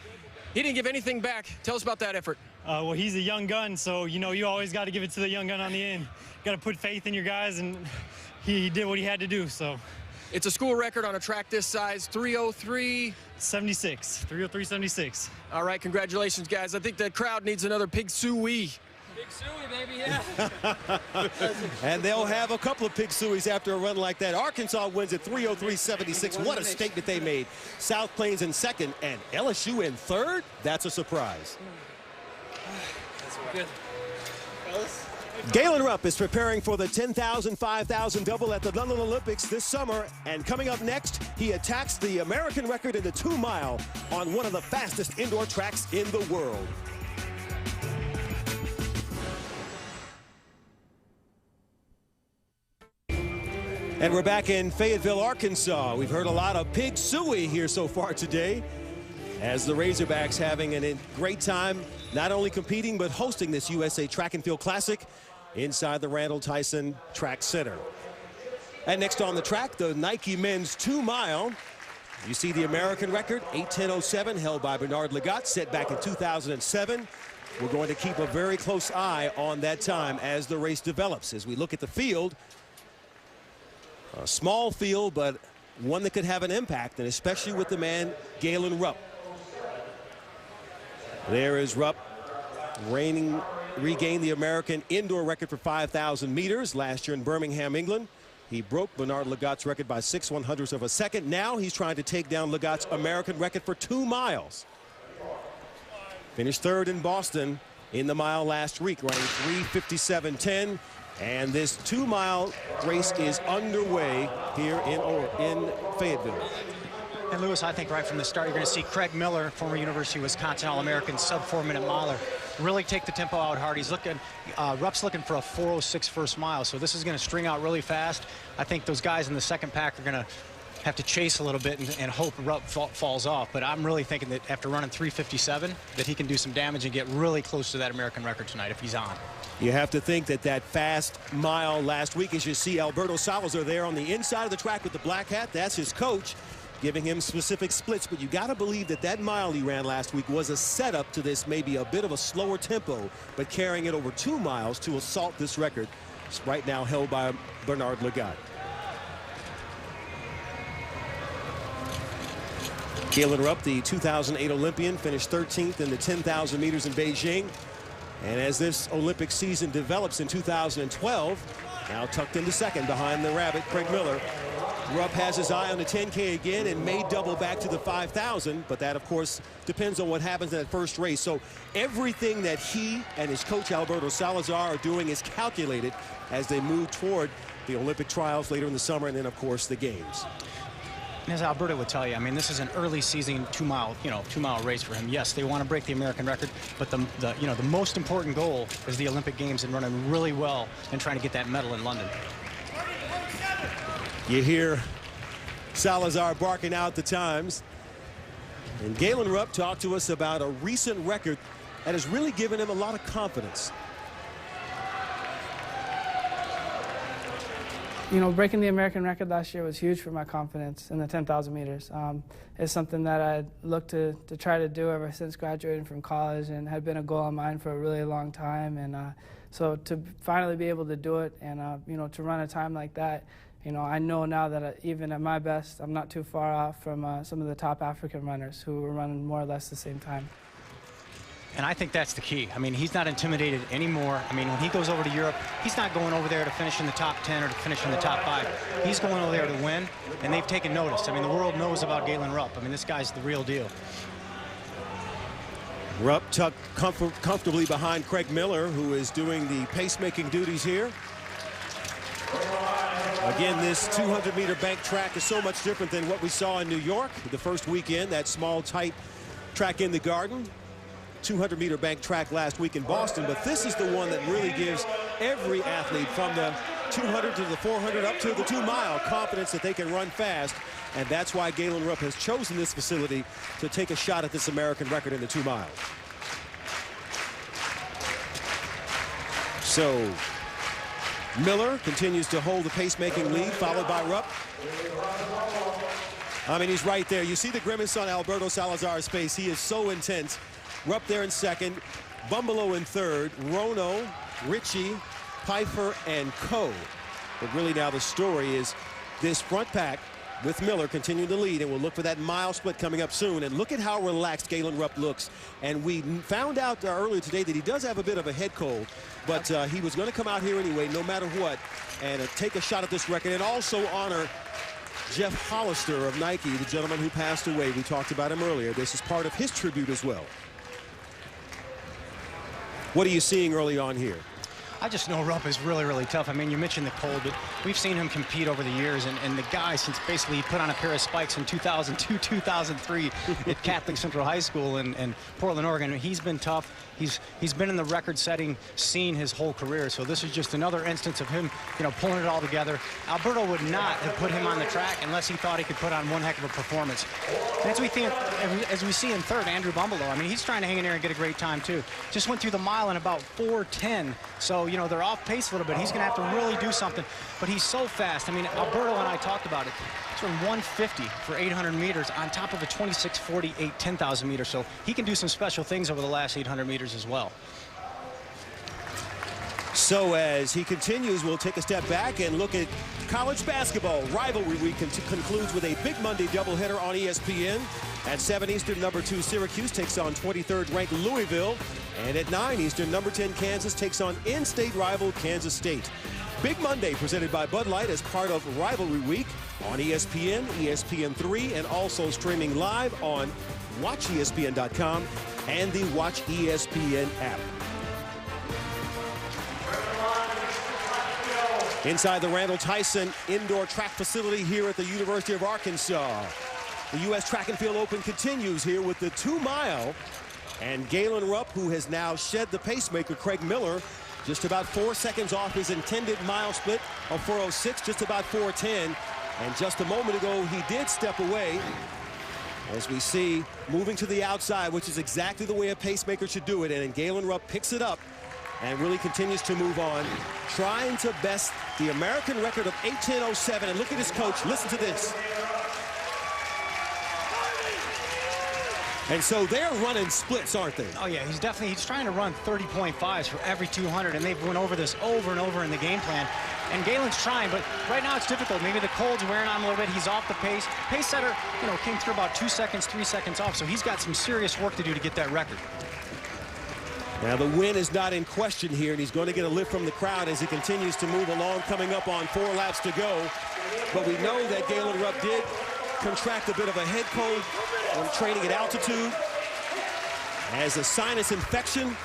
He didn't give anything back. Tell us about that effort. Well, he's a young gun, so, you know, you always got to give it to the young gun on the end. Got to put faith in your guys, and he did what he had to do, so. It's a school record on a track this size, 3:03.76. 3:03.76. All right, congratulations, guys. I think the crowd needs another pig suey. Big suey, baby, yeah. And they'll have a couple of pig sueys after a run like that. Arkansas wins at 3:03.76. What a statement they made. South Plains in second and LSU in third. That's a surprise. That's good. Fellas? Galen Rupp is preparing for the 10,000, 5,000 double at the London Olympics this summer. And coming up next, he attacks the American record in the 2-mile on one of the fastest indoor tracks in the world. And we're back in Fayetteville, Arkansas. We've heard a lot of Pig Suey here so far today, as the Razorbacks having a great time not only competing but hosting this USA Track and Field Classic inside the Randall Tyson Track Center. And next on the track, the Nike men's 2-mile. You see the American record, 8:10:07, held by Bernard Lagat, set back in 2007. We're going to keep a very close eye on that time as the race develops. As we look at the field, a small field, but one that could have an impact, and especially with the man, Galen Rupp. There is Rupp, regained the American indoor record for 5,000 meters last year in Birmingham, England. He broke Bernard Lagat's record by 6/100ths of a second. Now he's trying to take down Lagat's American record for 2 miles. Finished third in Boston in the mile last week, running 3:57:10. And this 2-mile race is underway here in Fayetteville. And Lewis, I think right from the start, you're going to see Craig Miller, former University of Wisconsin All-American, sub-4-minute miler, really take the tempo out hard. He's looking, Rupp's looking for a 4:06 first mile, so this is going to string out really fast. I think those guys in the second pack are going to have to chase a little bit and hope Rupp falls off. But I'm really thinking that after running 3:57, that he can do some damage and get really close to that American record tonight if he's on. You have to think that that fast mile last week, as you see Alberto Salazar there on the inside of the track with the black hat, that's his coach, giving him specific splits. But you got to believe that that mile he ran last week was a setup to this, maybe a bit of a slower tempo, but carrying it over 2 miles to assault this record. It's right now held by Bernard Lagat. Galen Rupp, the 2008 Olympian, finished 13th in the 10,000 meters in Beijing. And as this Olympic season develops in 2012, now tucked into second behind the Rabbit, Craig Miller. Rupp has his eye on the 10K again and may double back to the 5,000, but that, of course, depends on what happens in that first race. So everything that he and his coach Alberto Salazar are doing is calculated as they move toward the Olympic trials later in the summer and then, of course, the games. And as Alberto would tell you, I mean, this is an early season 2-mile race for him. Yes, they want to break the American record, but the most important goal is the Olympic Games and running really well and trying to get that medal in London. You hear Salazar barking out the times. And Galen Rupp talked to us about a recent record that has really given him a lot of confidence. You know, breaking the American record last year was huge for my confidence in the 10,000 meters. It's something that I looked to try to do ever since graduating from college and had been a goal of mine for a really long time. And so to finally be able to do it and, you know, to run a time like that, you know, I know now that even at my best, I'm not too far off from some of the top African runners who were running more or less the same time. And I think that's the key. I mean, he's not intimidated anymore. I mean, when he goes over to Europe, he's not going over there to finish in the top 10 or to finish in the top 5. He's going over there to win, and they've taken notice. I mean, the world knows about Galen Rupp. I mean, this guy's the real deal. Rupp tucked comfortably behind Craig Miller, who is doing the pacemaking duties here. Again, this 200-meter bank track is so much different than what we saw in New York the first weekend, that small, tight track in the Garden. 200-meter bank track last week in Boston, but this is the one that really gives every athlete from the 200 to the 400 up to the 2-mile confidence that they can run fast, and that's why Galen Rupp has chosen this facility to take a shot at this American record in the 2 miles. So Miller continues to hold the pacemaking lead, followed by Rupp. I mean, he's right there. You see the grimace on Alberto Salazar's face. He is so intense. Rupp there in second, Bumbalo in third, Rono, Ritchie, Pfeiffer, and Coe. But really now the story is this front pack with Miller continuing to lead, and we'll look for that mile split coming up soon. And look at how relaxed Galen Rupp looks. And we found out earlier today that he does have a bit of a head cold, but he was going to come out here anyway, no matter what, and take a shot at this record and also honor Jeff Hollister of Nike, the gentleman who passed away. We talked about him earlier. This is part of his tribute as well. What are you seeing early on here? I just know Rupp is really, really tough. I mean, you mentioned the cold, but we've seen him compete over the years, and the guy, since basically he put on a pair of spikes in 2002, 2003 at Catholic Central High School in Portland, Oregon, he's been tough. He's been in the record-setting scene his whole career, so this is just another instance of him, you know, pulling it all together. Alberto would not have put him on the track unless he thought he could put on one heck of a performance. And as we see in third, Andrew Bumbalough, I mean, he's trying to hang in there and get a great time, too. Just went through the mile in about 4:10, so, you know, they're off pace a little bit. He's going to have to really do something, but he's so fast. I mean, Alberto and I talked about it. He's from 150 for 800 meters on top of a 26:48 10,000 meters, so he can do some special things over the last 800 meters as well. So as he continues, we'll take a step back and look at college basketball. Rivalry week concludes with a big Monday doubleheader on ESPN. At 7 Eastern, number 2 Syracuse takes on 23rd ranked Louisville. And at 9 Eastern, number 10 Kansas takes on in-state rival Kansas State. Big Monday presented by Bud Light as part of Rivalry Week on ESPN, ESPN3, and also streaming live on WatchESPN.com and the Watch ESPN app. Inside the Randall Tyson indoor track facility here at the University of Arkansas. The U.S. Track and Field Open continues here with the 2-mile. And Galen Rupp, who has now shed the pacemaker, Craig Miller, just about 4 seconds off his intended mile split of 4:06, just about 4:10. And just a moment ago, he did step away. As we see, moving to the outside, which is exactly the way a pacemaker should do it. And Galen Rupp picks it up and really continues to move on, trying to best the American record of 8:10:07. And look at his coach. Listen to this. And so they're running splits, aren't they? Oh, yeah, he's trying to run 30.5s for every 200, and they've went over this over and over in the game plan. And Galen's trying, but right now it's difficult. Maybe the cold's wearing on him a little bit. He's off the pace. Pace setter, you know, came through about 2 seconds, 3 seconds off, so he's got some serious work to do to get that record. Now the win is not in question here, and he's going to get a lift from the crowd as he continues to move along, coming up on 4 laps to go. But we know that Galen Rupp did contract a bit of a head cold when training at altitude as a sinus infection.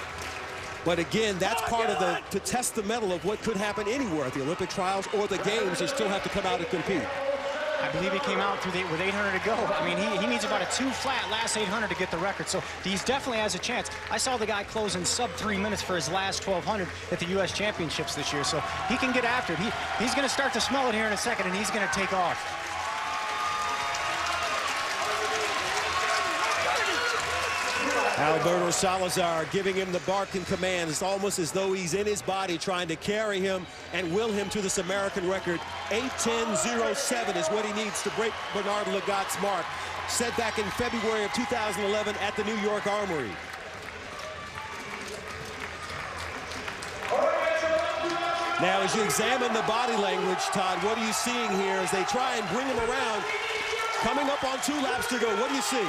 But again, that's part of to test the mettle of what could happen anywhere at the Olympic trials or the games. You still have to come out and compete. I believe he came out with 800 to go. I mean, he needs about a 2 flat last 800 to get the record. So he definitely has a chance. I saw the guy close in sub 3 minutes for his last 1200 at the U.S. Championships this year. So he can get after it. He's going to start to smell it here in a second, and he's going to take off. Alberto Salazar giving him the bark and command. It's almost as though he's in his body trying to carry him and will him to this American record. 8:10:07 is what he needs to break Bernard Lagat's mark, set back in February of 2011 at the New York Armory. Now, as you examine the body language, Todd, what are you seeing here as they try and bring him around? Coming up on 2 laps to go, what do you see?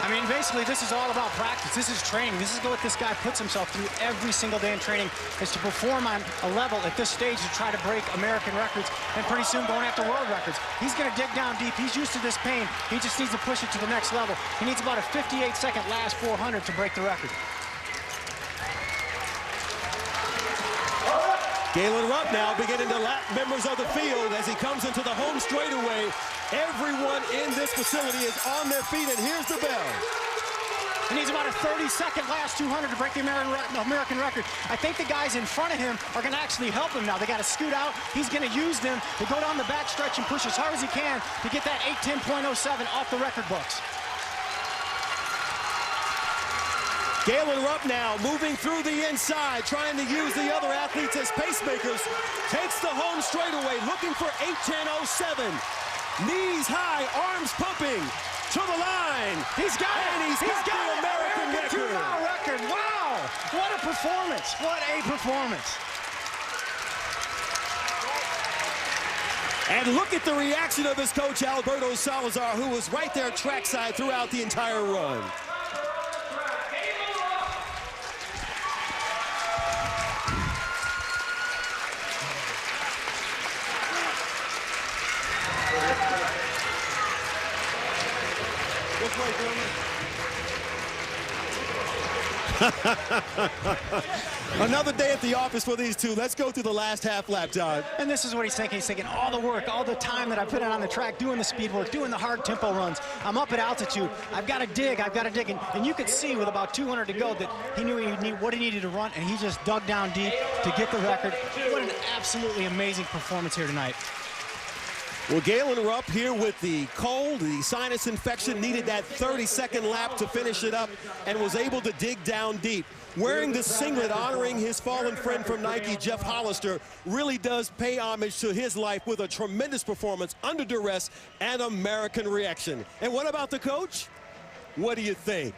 I mean, basically, this is all about practice. This is training. This is what this guy puts himself through every single day in training, is to perform on a level at this stage to try to break American records and pretty soon going after world records. He's going to dig down deep. He's used to this pain. He just needs to push it to the next level. He needs about a 58-second last 400 to break the record. Galen Rupp now beginning to lap members of the field as he comes into the home straightaway. Everyone in this facility is on their feet, and here's the bell. He needs about a 30-second last 200 to break the American record. I think the guys in front of him are going to actually help him now. They got to scoot out. He's going to use them to go down the back stretch and push as hard as he can to get that 8:10:07 off the record books. Galen Rupp now moving through the inside, trying to use the other athletes as pacemakers. Takes the home straightaway, looking for 8:10:07. Knees high, arms pumping to the line. He's got it. And he's got the American record. 2-mile record. Wow. What a performance. What a performance. And look at the reaction of his coach, Alberto Salazar, who was right there trackside throughout the entire run. Another day at the office for these two. Let's go through the last half lap, Todd. And this is what he's thinking. He's thinking all the work, all the time that I put in on the track, doing the speed work, doing the hard tempo runs. I'm up at altitude. I've got to dig. And you could see with about 200 to go that he knew what he needed to run, and he just dug down deep to get the record. What an absolutely amazing performance here tonight. Well, Galen Rupp here with the cold, the sinus infection, needed that 30-second lap to finish it up and was able to dig down deep. Wearing the singlet, honoring his fallen friend from Nike, Jeff Hollister, really does pay homage to his life with a tremendous performance under duress and American reaction. And what about the coach? What do you think?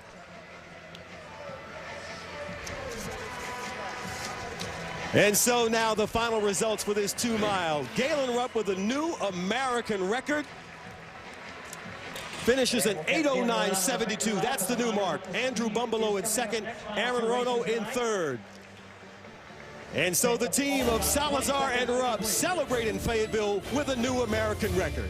And so now the final results for this 2 mile. Galen Rupp with a new American record. Finishes at 8:09.72. That's the new mark. Andrew Bumbalough in second. Aaron Rono in third. And so the team of Salazar and Rupp celebrate in Fayetteville with a new American record.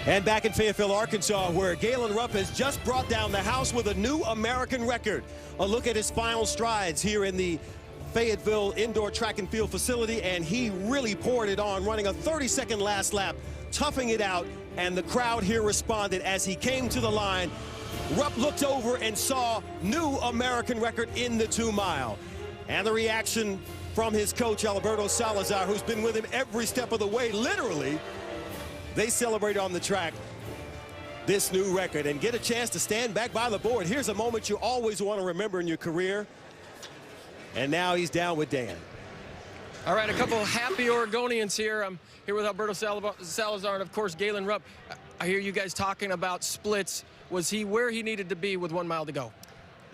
And back in Fayetteville, Arkansas, where Galen Rupp has just brought down the house with a new American record. A look at his final strides here in the Fayetteville Indoor Track and Field facility, and he really poured it on, running a 30-second last lap, toughing it out, and the crowd here responded as he came to the line. Rupp looked over and saw new American record in the 2 mile. And the reaction from his coach, Alberto Salazar, who's been with him every step of the way, literally. They celebrate on the track this new record and get a chance to stand back by the board. Here's a moment you always want to remember in your career. And now he's down with Dan. All right, a couple happy Oregonians here. I'm here with Alberto Salazar and, of course, Galen Rupp. I hear you guys talking about splits. Was he where he needed to be with 1 mile to go?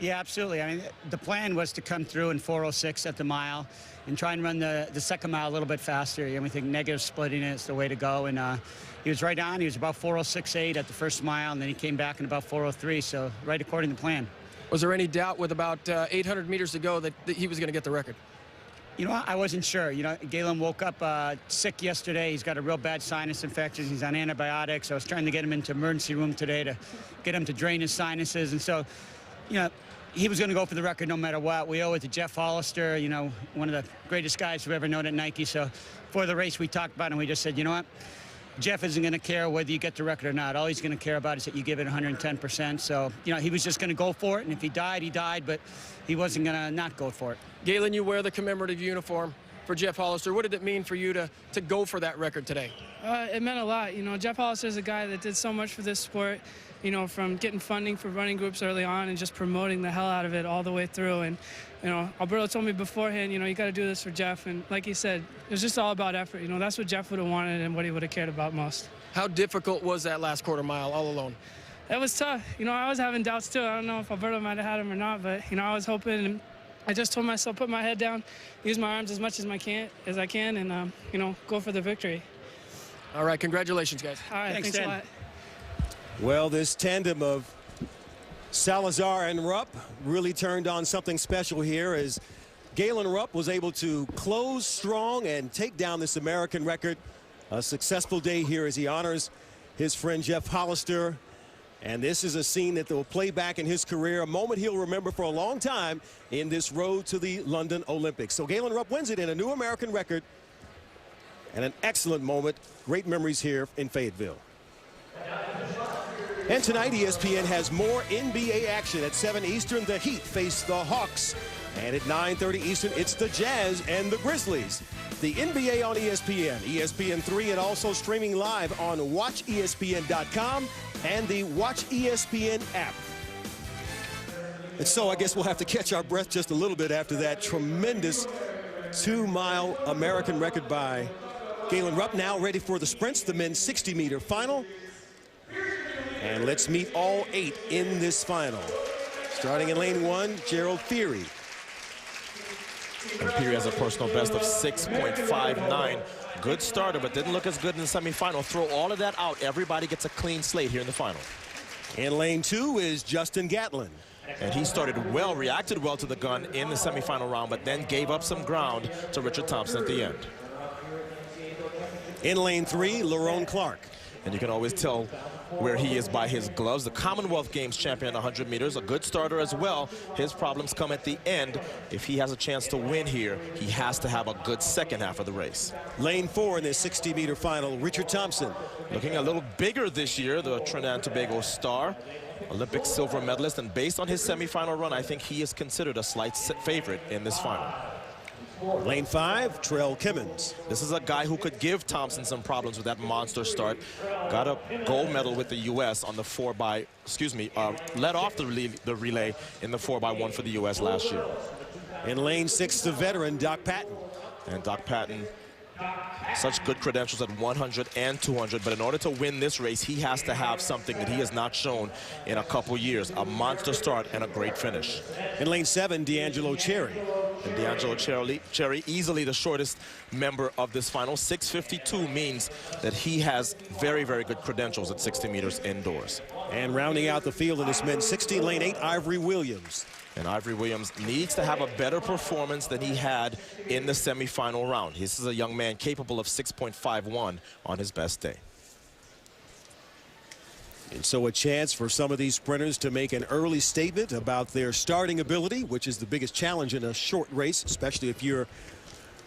Yeah, absolutely. I mean, the plan was to come through in 4:06 at the mile and try and run the second mile a little bit faster. And we think negative splitting is the way to go. And he was right on. He was about 4:06.8 at the first mile, and then he came back in about 4:03, so right according to plan. Was there any doubt with about 800 meters to go that he was going to get the record? You know, I wasn't sure. You know, Galen woke up sick yesterday. He's got a real bad sinus infection. He's on antibiotics. I was trying to get him into emergency room today to get him to drain his sinuses. And so, you know, he was going to go for the record no matter what. We owe it to Jeff Hollister, you know, one of the greatest guys we've ever known at Nike. So for the race, we talked about it, and we just said, you know what? Jeff isn't going to care whether you get the record or not. All he's going to care about is that you give it 110%. So, you know, he was just going to go for it, and if he died, he died, but he wasn't going to not go for it. Galen, you wear the commemorative uniform for Jeff Hollister. What did it mean for you to go for that record today? It meant a lot. You know, Jeff Hollister is a guy that did so much for this sport, you know, from getting funding for running groups early on and just promoting the hell out of it all the way through. And, you know, Alberto told me beforehand, you know, you got to do this for Jeff. And like he said, it was just all about effort. You know, that's what Jeff would have wanted and what he would have cared about most. How difficult was that last quarter mile all alone? It was tough. You know, I was having doubts too. I don't know if Alberto might have had him or not, but, you know, I was hoping, and I just told myself, put my head down, use my arms as much as I can, and, you know, go for the victory. All right, congratulations, guys. All right, thanks a lot. Well, this tandem of Salazar and Rupp really turned on something special here as Galen Rupp was able to close strong and take down this American record. A successful day here as he honors his friend Jeff Hollister. And this is a scene that will play back in his career, a moment he'll remember for a long time in this road to the London Olympics. So Galen Rupp wins it in a new American record and an excellent moment. Great memories here in Fayetteville. And tonight, ESPN has more NBA action. At 7 Eastern, the Heat face the Hawks. And at 9:30 Eastern, it's the Jazz and the Grizzlies. The NBA on ESPN, ESPN3, and also streaming live on WatchESPN.com and the Watch ESPN app. And so I guess we'll have to catch our breath just a little bit after that tremendous 2-mile American record by Galen Rupp. Now ready for the sprints, the men's 60-meter final. And let's meet all 8 in this final. Starting in lane 1, Gerald Theory. And Theory has a personal best of 6.59. Good starter, but didn't look as good in the semifinal. Throw all of that out. Everybody gets a clean slate here in the final. In lane 2 is Justin Gatlin. And he started well, reacted well to the gun in the semifinal round, but then gave up some ground to Richard Thompson at the end. In lane 3, Lerone Clark. And you can always tell where he is by his gloves. The Commonwealth Games champion 100 meters, a good starter as well. His problems come at the end. If he has a chance to win here, he has to have a good second half of the race. Lane 4 in this 60-meter final, Richard Thompson. Looking a little bigger this year, the Trinidad and Tobago star. Olympic silver medalist, and based on his semifinal run, I think he is considered a slight favorite in this final. Lane 5, Trell Kimmins. This is a guy who could give Thompson some problems with that monster start. Got a gold medal with the U.S. on the led off the relay in the 4x1 for the U.S. last year. In lane 6, the veteran, Doc Patton. And Doc Patton, such good credentials at 100 and 200, but in order to win this race, he has to have something that he has not shown in a couple years, a monster start and a great finish. In lane 7, D'Angelo Cherry. And D'Angelo Cherry, easily the shortest member of this final. 6:52 means that he has very, very good credentials at 60 meters indoors. And rounding out the field in this men's 60, lane 8, Ivory Williams. And Ivory Williams needs to have a better performance than he had in the semifinal round. This is a young man capable of 6.51 on his best day. And so a chance for some of these sprinters to make an early statement about their starting ability, which is the biggest challenge in a short race, especially if you're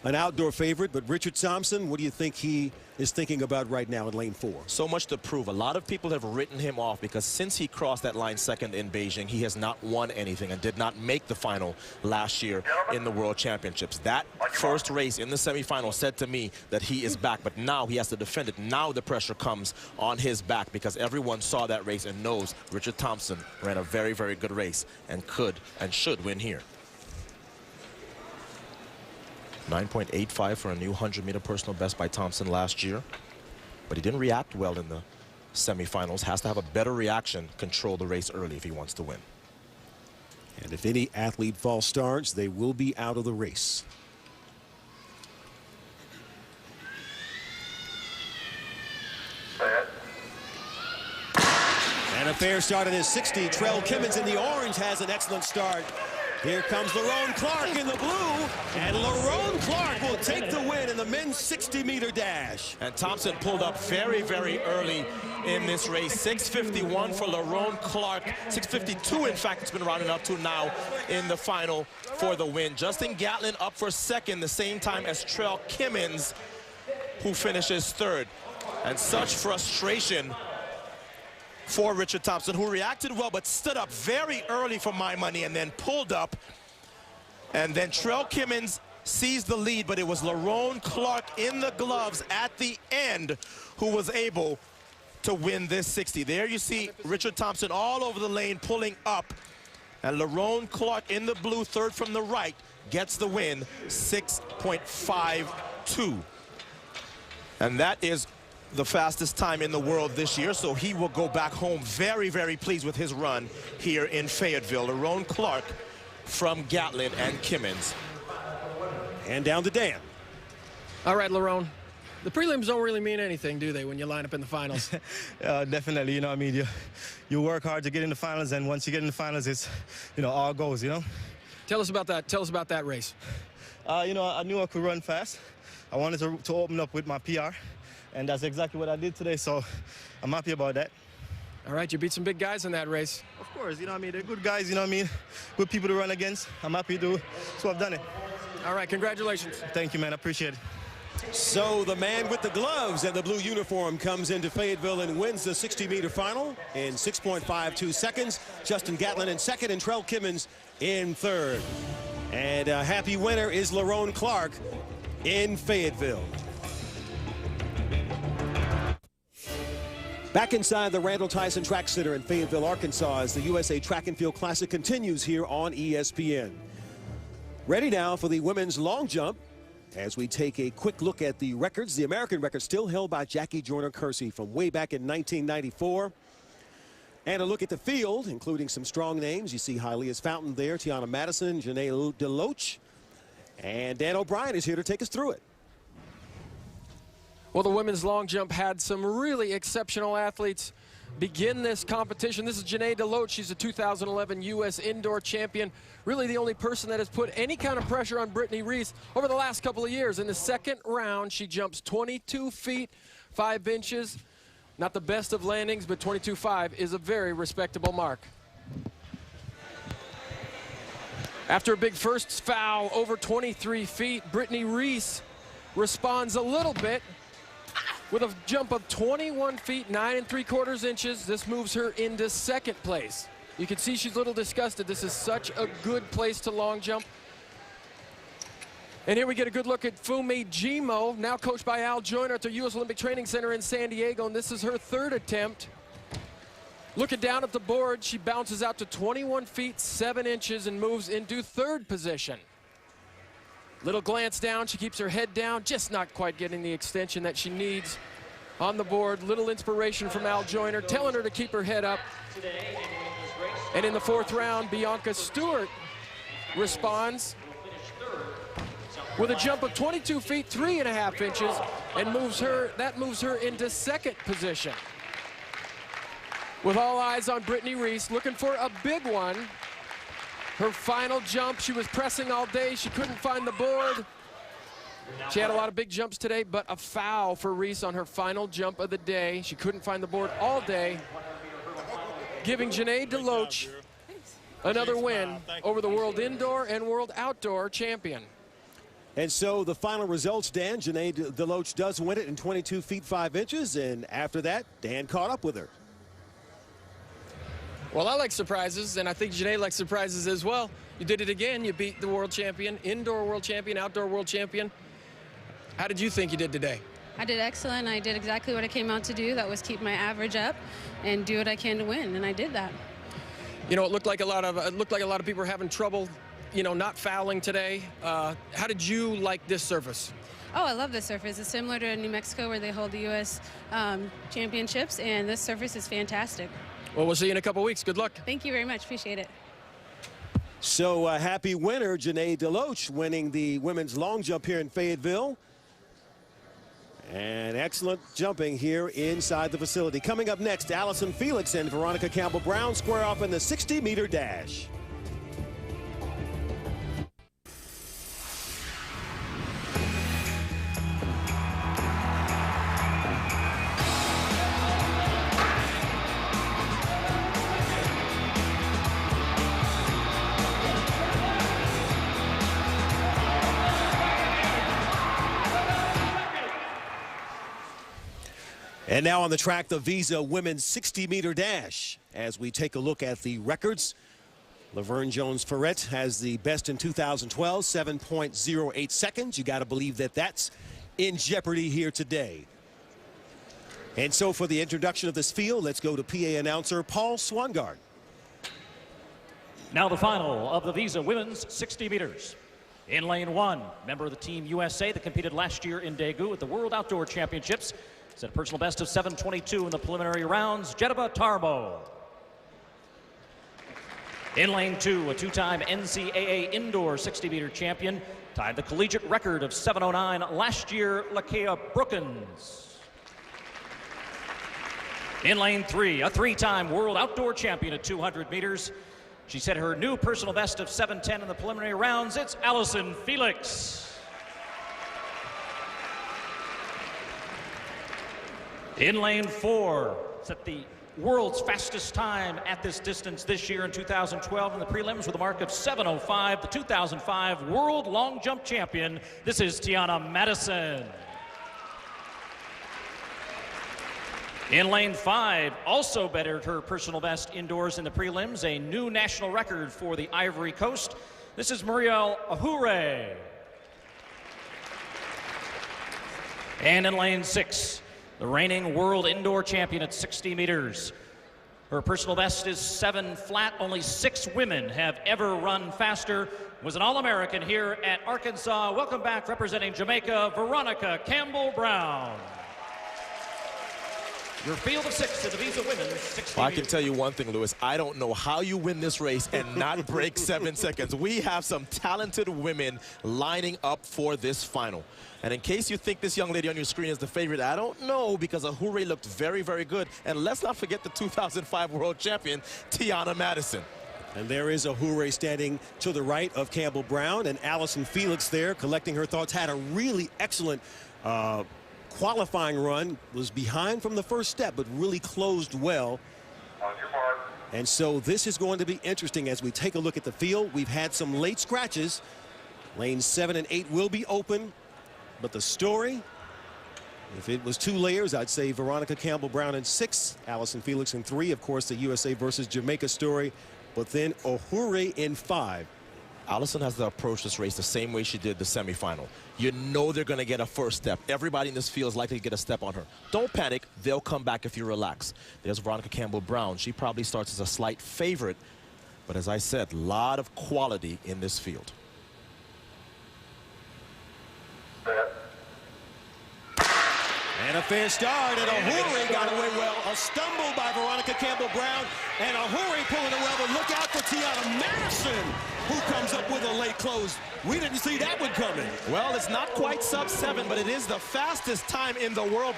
an outdoor favorite. But Richard Thompson, what do you think he is thinking about right now in lane 4? So much to prove. A lot of people have written him off because since he crossed that line second in Beijing, he has not won anything and did not make the final last year in the World Championships. That first race in the semifinal said to me that he is back, but now he has to defend it. Now the pressure comes on his back because everyone saw that race and knows Richard Thompson ran a very, very good race and could and should win here. 9.85 for a new 100-meter personal best by Thompson last year. But he didn't react well in the semifinals. Has to have a better reaction, control the race early if he wants to win. And if any athlete false starts, they will be out of the race. And a fair start in his 60. Trell Kimmins in the orange has an excellent start. Here comes Lerone Clark in the blue, and Lerone Clark will take the win in the men's 60-meter dash. And Thompson pulled up very, very early in this race. 6:51 for Lerone Clark. 6:52, in fact, it's been rounded up to now in the final for the win. Justin Gatlin up for second, the same time as Trell Kimmins, who finishes third. And such frustration for Richard Thompson, who reacted well but stood up very early for my money and then pulled up. And then Trell Kimmins seized the lead, but it was Lerone Clark in the gloves at the end who was able to win this 60. There you see Richard Thompson all over the lane pulling up, and Lerone Clark in the blue, third from the right, gets the win, 6.52. And that is the fastest time in the world this year, so he will go back home very, very pleased with his run here in Fayetteville. Lerone Clark from Gatlin and Kimmins. And down to Dan. All right, Lerone. The prelims don't really mean anything, do they, when you line up in the finals? Definitely, you know what I mean? You work hard to get in the finals, and once you get in the finals, it's, all goes, Tell us about that. Tell us about that race. I knew I could run fast. I wanted to open up with my PR. And that's exactly what I did today, so I'm happy about that. All right, you beat some big guys in that race. Of course, they're good guys, good people to run against. I'm happy to have done it. All right, congratulations. Thank you, man, I appreciate it. So the man with the gloves and the blue uniform comes into Fayetteville and wins the 60-meter final in 6.52 seconds. Justin Gatlin in second and Trell Kimmins in third. And a happy winner is Lerone Clark in Fayetteville. Back inside the Randall Tyson Track Center in Fayetteville, Arkansas, as the USA Track and Field Classic continues here on ESPN. Ready now for the women's long jump as we take a quick look at the records. The American record still held by Jackie Joyner-Kersee from way back in 1994. And a look at the field, including some strong names. You see Hialeah Fountain there, Tiana Madison, Janae DeLoach, and Dan O'Brien is here to take us through it. Well, the women's long jump had some really exceptional athletes begin this competition. This is Janae DeLoach. She's a 2011 U.S. indoor champion. Really the only person that has put any kind of pressure on Brittany Reese over the last couple of years. In the second round, she jumps 22 feet, 5 inches. Not the best of landings, but 22.5 is a very respectable mark. After a big first foul over 23 feet, Brittany Reese responds a little bit with a jump of 21 feet, 9 3/4 inches. This moves her into second place. You can see she's a little disgusted. This is such a good place to long jump. And here we get a good look at Fumi Jimo, now coached by Al Joyner at the U.S. Olympic Training Center in San Diego, and this is her third attempt. Looking down at the board, she bounces out to 21 feet, 7 inches and moves into third position. Little glance down, she keeps her head down, just not quite getting the extension that she needs on the board. Little inspiration from Al Joyner, telling her to keep her head up. And in the fourth round, Bianca Stewart responds with a jump of 22 feet, 3.5 inches, and moves her into second position. With all eyes on Brittany Reese, looking for a big one. Her final jump, she was pressing all day. She couldn't find the board. She had a lot of big jumps today, but a foul for Reese on her final jump of the day. She couldn't find the board all day, giving Janae DeLoach another win over the world indoor and world outdoor champion. And so the final results, Dan, Janae DeLoach does win it in 22 feet 5 inches, and after that, Dan caught up with her. Well, I like surprises, and I think Janae likes surprises as well. You did it again. You beat the world champion, indoor world champion, outdoor world champion. How did you think you did today? I did excellent. I did exactly what I came out to do. That was keep my average up and do what I can to win, and I did that. You know, it looked like a lot of people were having trouble, you know, not fouling today. How did you like this surface? Oh, I love this surface. It's similar to New Mexico where they hold the U.S. Championships, and this surface is fantastic. Well, we'll see you in a couple weeks. Good luck. Thank you very much. Appreciate it. So happy winner, Janae DeLoach, winning the women's long jump here in Fayetteville. And excellent jumping here inside the facility. Coming up next, Allison Felix and Veronica Campbell-Brown square off in the 60-meter dash. And now on the track, the Visa women's 60-meter dash. As we take a look at the records, Laverne Jones-Ferret has the best in 2012, 7.08 seconds. You got to believe that that's in jeopardy here today. And so for the introduction of this field, let's go to PA announcer Paul Swangard. Now the final of the Visa women's 60 meters. In lane 1, member of the Team USA that competed last year in Daegu at the World Outdoor Championships. Set a personal best of 7:22 in the preliminary rounds, Jedaba Tarbo. In lane 2, a two-time NCAA indoor 60-meter champion, tied the collegiate record of 7:09 last year, Lakeia Brookins. In lane 3, a three-time world outdoor champion at 200 meters. She set her new personal best of 7:10 in the preliminary rounds. It's Allison Felix. In lane 4, set the world's fastest time at this distance this year in 2012 in the prelims with a mark of 7:05, the 2005 world long jump champion. This is Tiana Madison. In lane 5, also bettered her personal best indoors in the prelims, a new national record for the Ivory Coast. This is Muriel Ahure. And in lane 6, the reigning world indoor champion at 60 meters. Her personal best is 7 flat. Only 6 women have ever run faster. Was an All-American here at Arkansas. Welcome back, representing Jamaica, Veronica Campbell-Brown. Your field of 6 to the Visa women's 60 I can tell you one thing, Lewis. I don't know how you win this race and not break 7 seconds. We have some talented women lining up for this final. And in case you think this young lady on your screen is the favorite, I don't know, because Ahure looked very, very good. And let's not forget the 2005 world champion, Tiana Madison. And there is Ahure standing to the right of Campbell-Brown, and Allison Felix there collecting her thoughts. Had a really excellent qualifying run, was behind from the first step, but really closed well. And so this is going to be interesting as we take a look at the field. We've had some late scratches. Lanes 7 and 8 will be open, but the story, if it was 2 layers, I'd say Veronica Campbell-Brown in 6, Allison Felix in 3, of course, the USA versus Jamaica story, but then Ohure in 5. Allison has to approach this race the same way she did the semifinal. You know they're going to get a first step. Everybody in this field is likely to get a step on her. Don't panic. They'll come back if you relax. There's Veronica Campbell-Brown. She probably starts as a slight favorite, but as I said, a lot of quality in this field. And a fair start, and Ohure got away well. A stumble by Veronica Campbell-Brown, and Ohure pulling it well, but look out for Tiana Madison, who comes up with a late close. We didn't see that one coming. Well, it's not quite sub-7, but it is the fastest time in the world,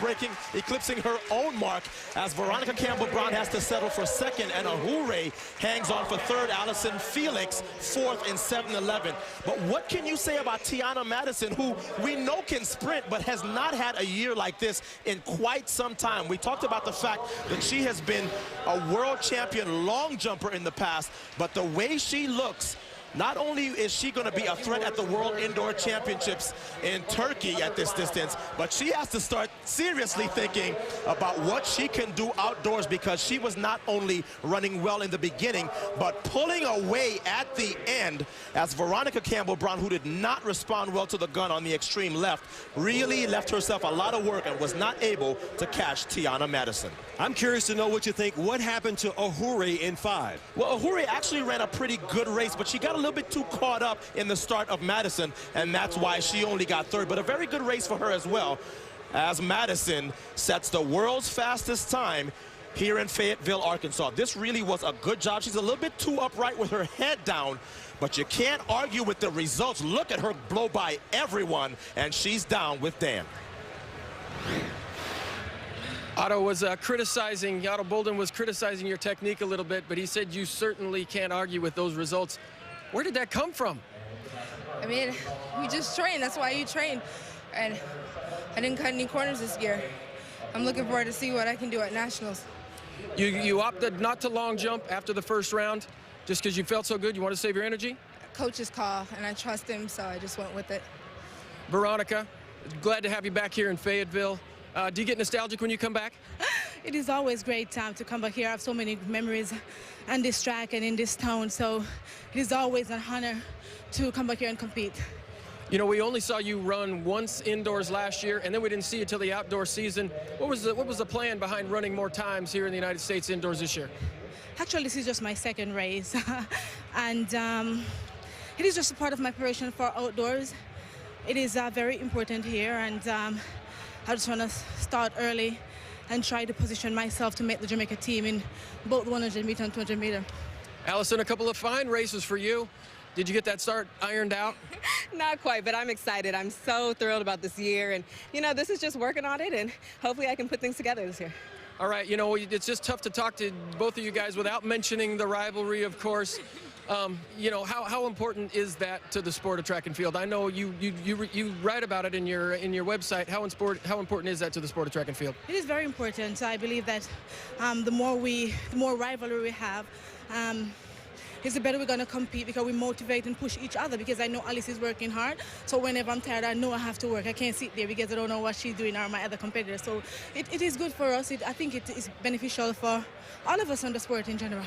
eclipsing her own mark, as Veronica Campbell-Brown has to settle for second, and Ohure hangs on for third. Allison Felix fourth in 7:11. But what can you say about Tiana Madison, who we know can sprint, but has not had a year like this in quite some time? We talked about the fact that she has been a world champion long jumper in the past, but the way she looks, not only is she going to be a threat at the World Indoor Championships in Turkey at this distance, but she has to start seriously thinking about what she can do outdoors, because she was not only running well in the beginning, but pulling away at the end, as Veronica Campbell-Brown, who did not respond well to the gun on the extreme left, really left herself a lot of work and was not able to catch Tiana Madison. I'm curious to know what you think. What happened to Ohure in 5? Well, Ohure actually ran a pretty good race, but she got a little bit too caught up in the start of Madison, and that's why she only got third. But a very good race for her as well, as Madison sets the world's fastest time here in Fayetteville, Arkansas. This really was a good job. She's a little bit too upright with her head down, but you can't argue with the results. Look at her blow by everyone, and she's down with Dan. Otto Bolden was criticizing your technique a little bit, but he said you certainly can't argue with those results. Where did that come from? I mean, we just train. That's why you train. And I didn't cut any corners this year. I'm looking forward to see what I can do at Nationals. You opted not to long jump after the first round just because you felt so good? You want to save your energy? Coach's call, and I trust him, so I just went with it. Veronica, glad to have you back here in Fayetteville. Do you get nostalgic when you come back? It is always great to come back here. I have so many memories on this track and in this town, so it is always an honor to come back here and compete. You know, we only saw you run once indoors last year, and then we didn't see you till the outdoor season. What was the plan behind running more times here in the United States indoors this year? Actually, this is just my second race, and it is just a part of my preparation for outdoors. It is very important here, and I just want to start early and try to position myself to make the Jamaica team in both 100 meter and 200 meter. Allison, a couple of fine races for you. Did you get that start ironed out? Not quite, but I'm excited. I'm so thrilled about this year, and you know, this is just working on it, and hopefully I can put things together this year. All right, you know, it's just tough to talk to both of you guys without mentioning the rivalry, of course. You know, how important is that to the sport of track and field? I know you write about it in your website. How important is that to the sport of track and field? It is very important. I believe that the more rivalry we have, the better we're going to compete, because we motivate and push each other, because I know Alice is working hard. So whenever I'm tired, I know I have to work. I can't sit there because I don't know what she's doing or my other competitors. So it is good for us. I think it is beneficial for all of us on the sport in general.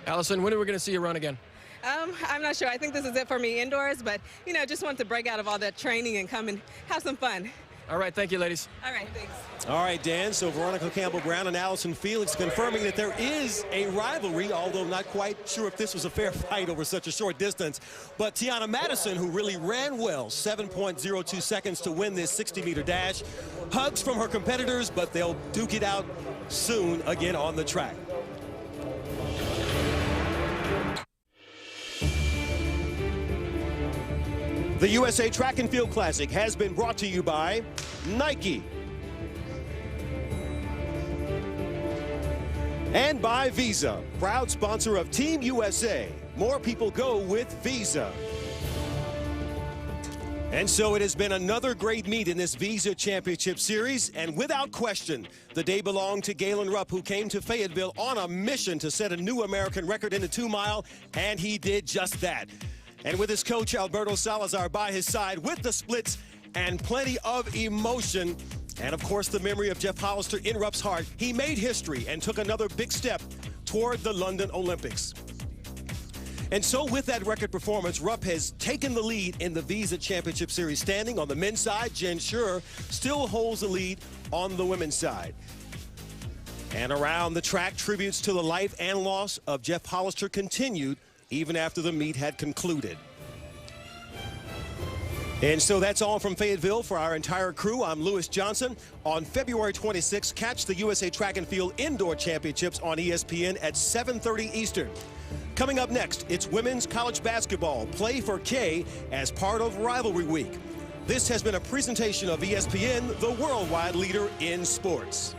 Allison, when are we going to see you run again? I'm not sure. I think this is it for me indoors, but, you know, just want to break out of all that training and come and have some fun. All right, thank you, ladies. All right, thanks. All right, Dan, so Veronica Campbell-Brown and Allison Felix confirming that there is a rivalry, although not quite sure if this was a fair fight over such a short distance. But Tiana Madison, who really ran well, 7.02 seconds to win this 60-meter dash. Hugs from her competitors, but they'll duke it out soon again on the track. The USA Track and Field Classic has been brought to you by Nike and by Visa, proud sponsor of Team USA. More people go with Visa. And so it has been another great meet in this Visa Championship Series, and without question, the day belonged to Galen Rupp, who came to Fayetteville on a mission to set a new American record in the 2-mile, and he did just that. And with his coach, Alberto Salazar, by his side with the splits and plenty of emotion, and of course the memory of Jeff Hollister in Rupp's heart, he made history and took another big step toward the London Olympics. And so with that record performance, Rupp has taken the lead in the Visa Championship Series standing. On the men's side, Jen Schurer still holds the lead on the women's side. And around the track, tributes to the life and loss of Jeff Hollister continued even after the meet had concluded. And so that's all from Fayetteville for our entire crew. I'm Lewis Johnson. On February 26th, catch the USA Track and Field Indoor Championships on ESPN at 7:30 Eastern. Coming up next, it's women's college basketball. Play for K as part of Rivalry Week. This has been a presentation of ESPN, the worldwide leader in sports.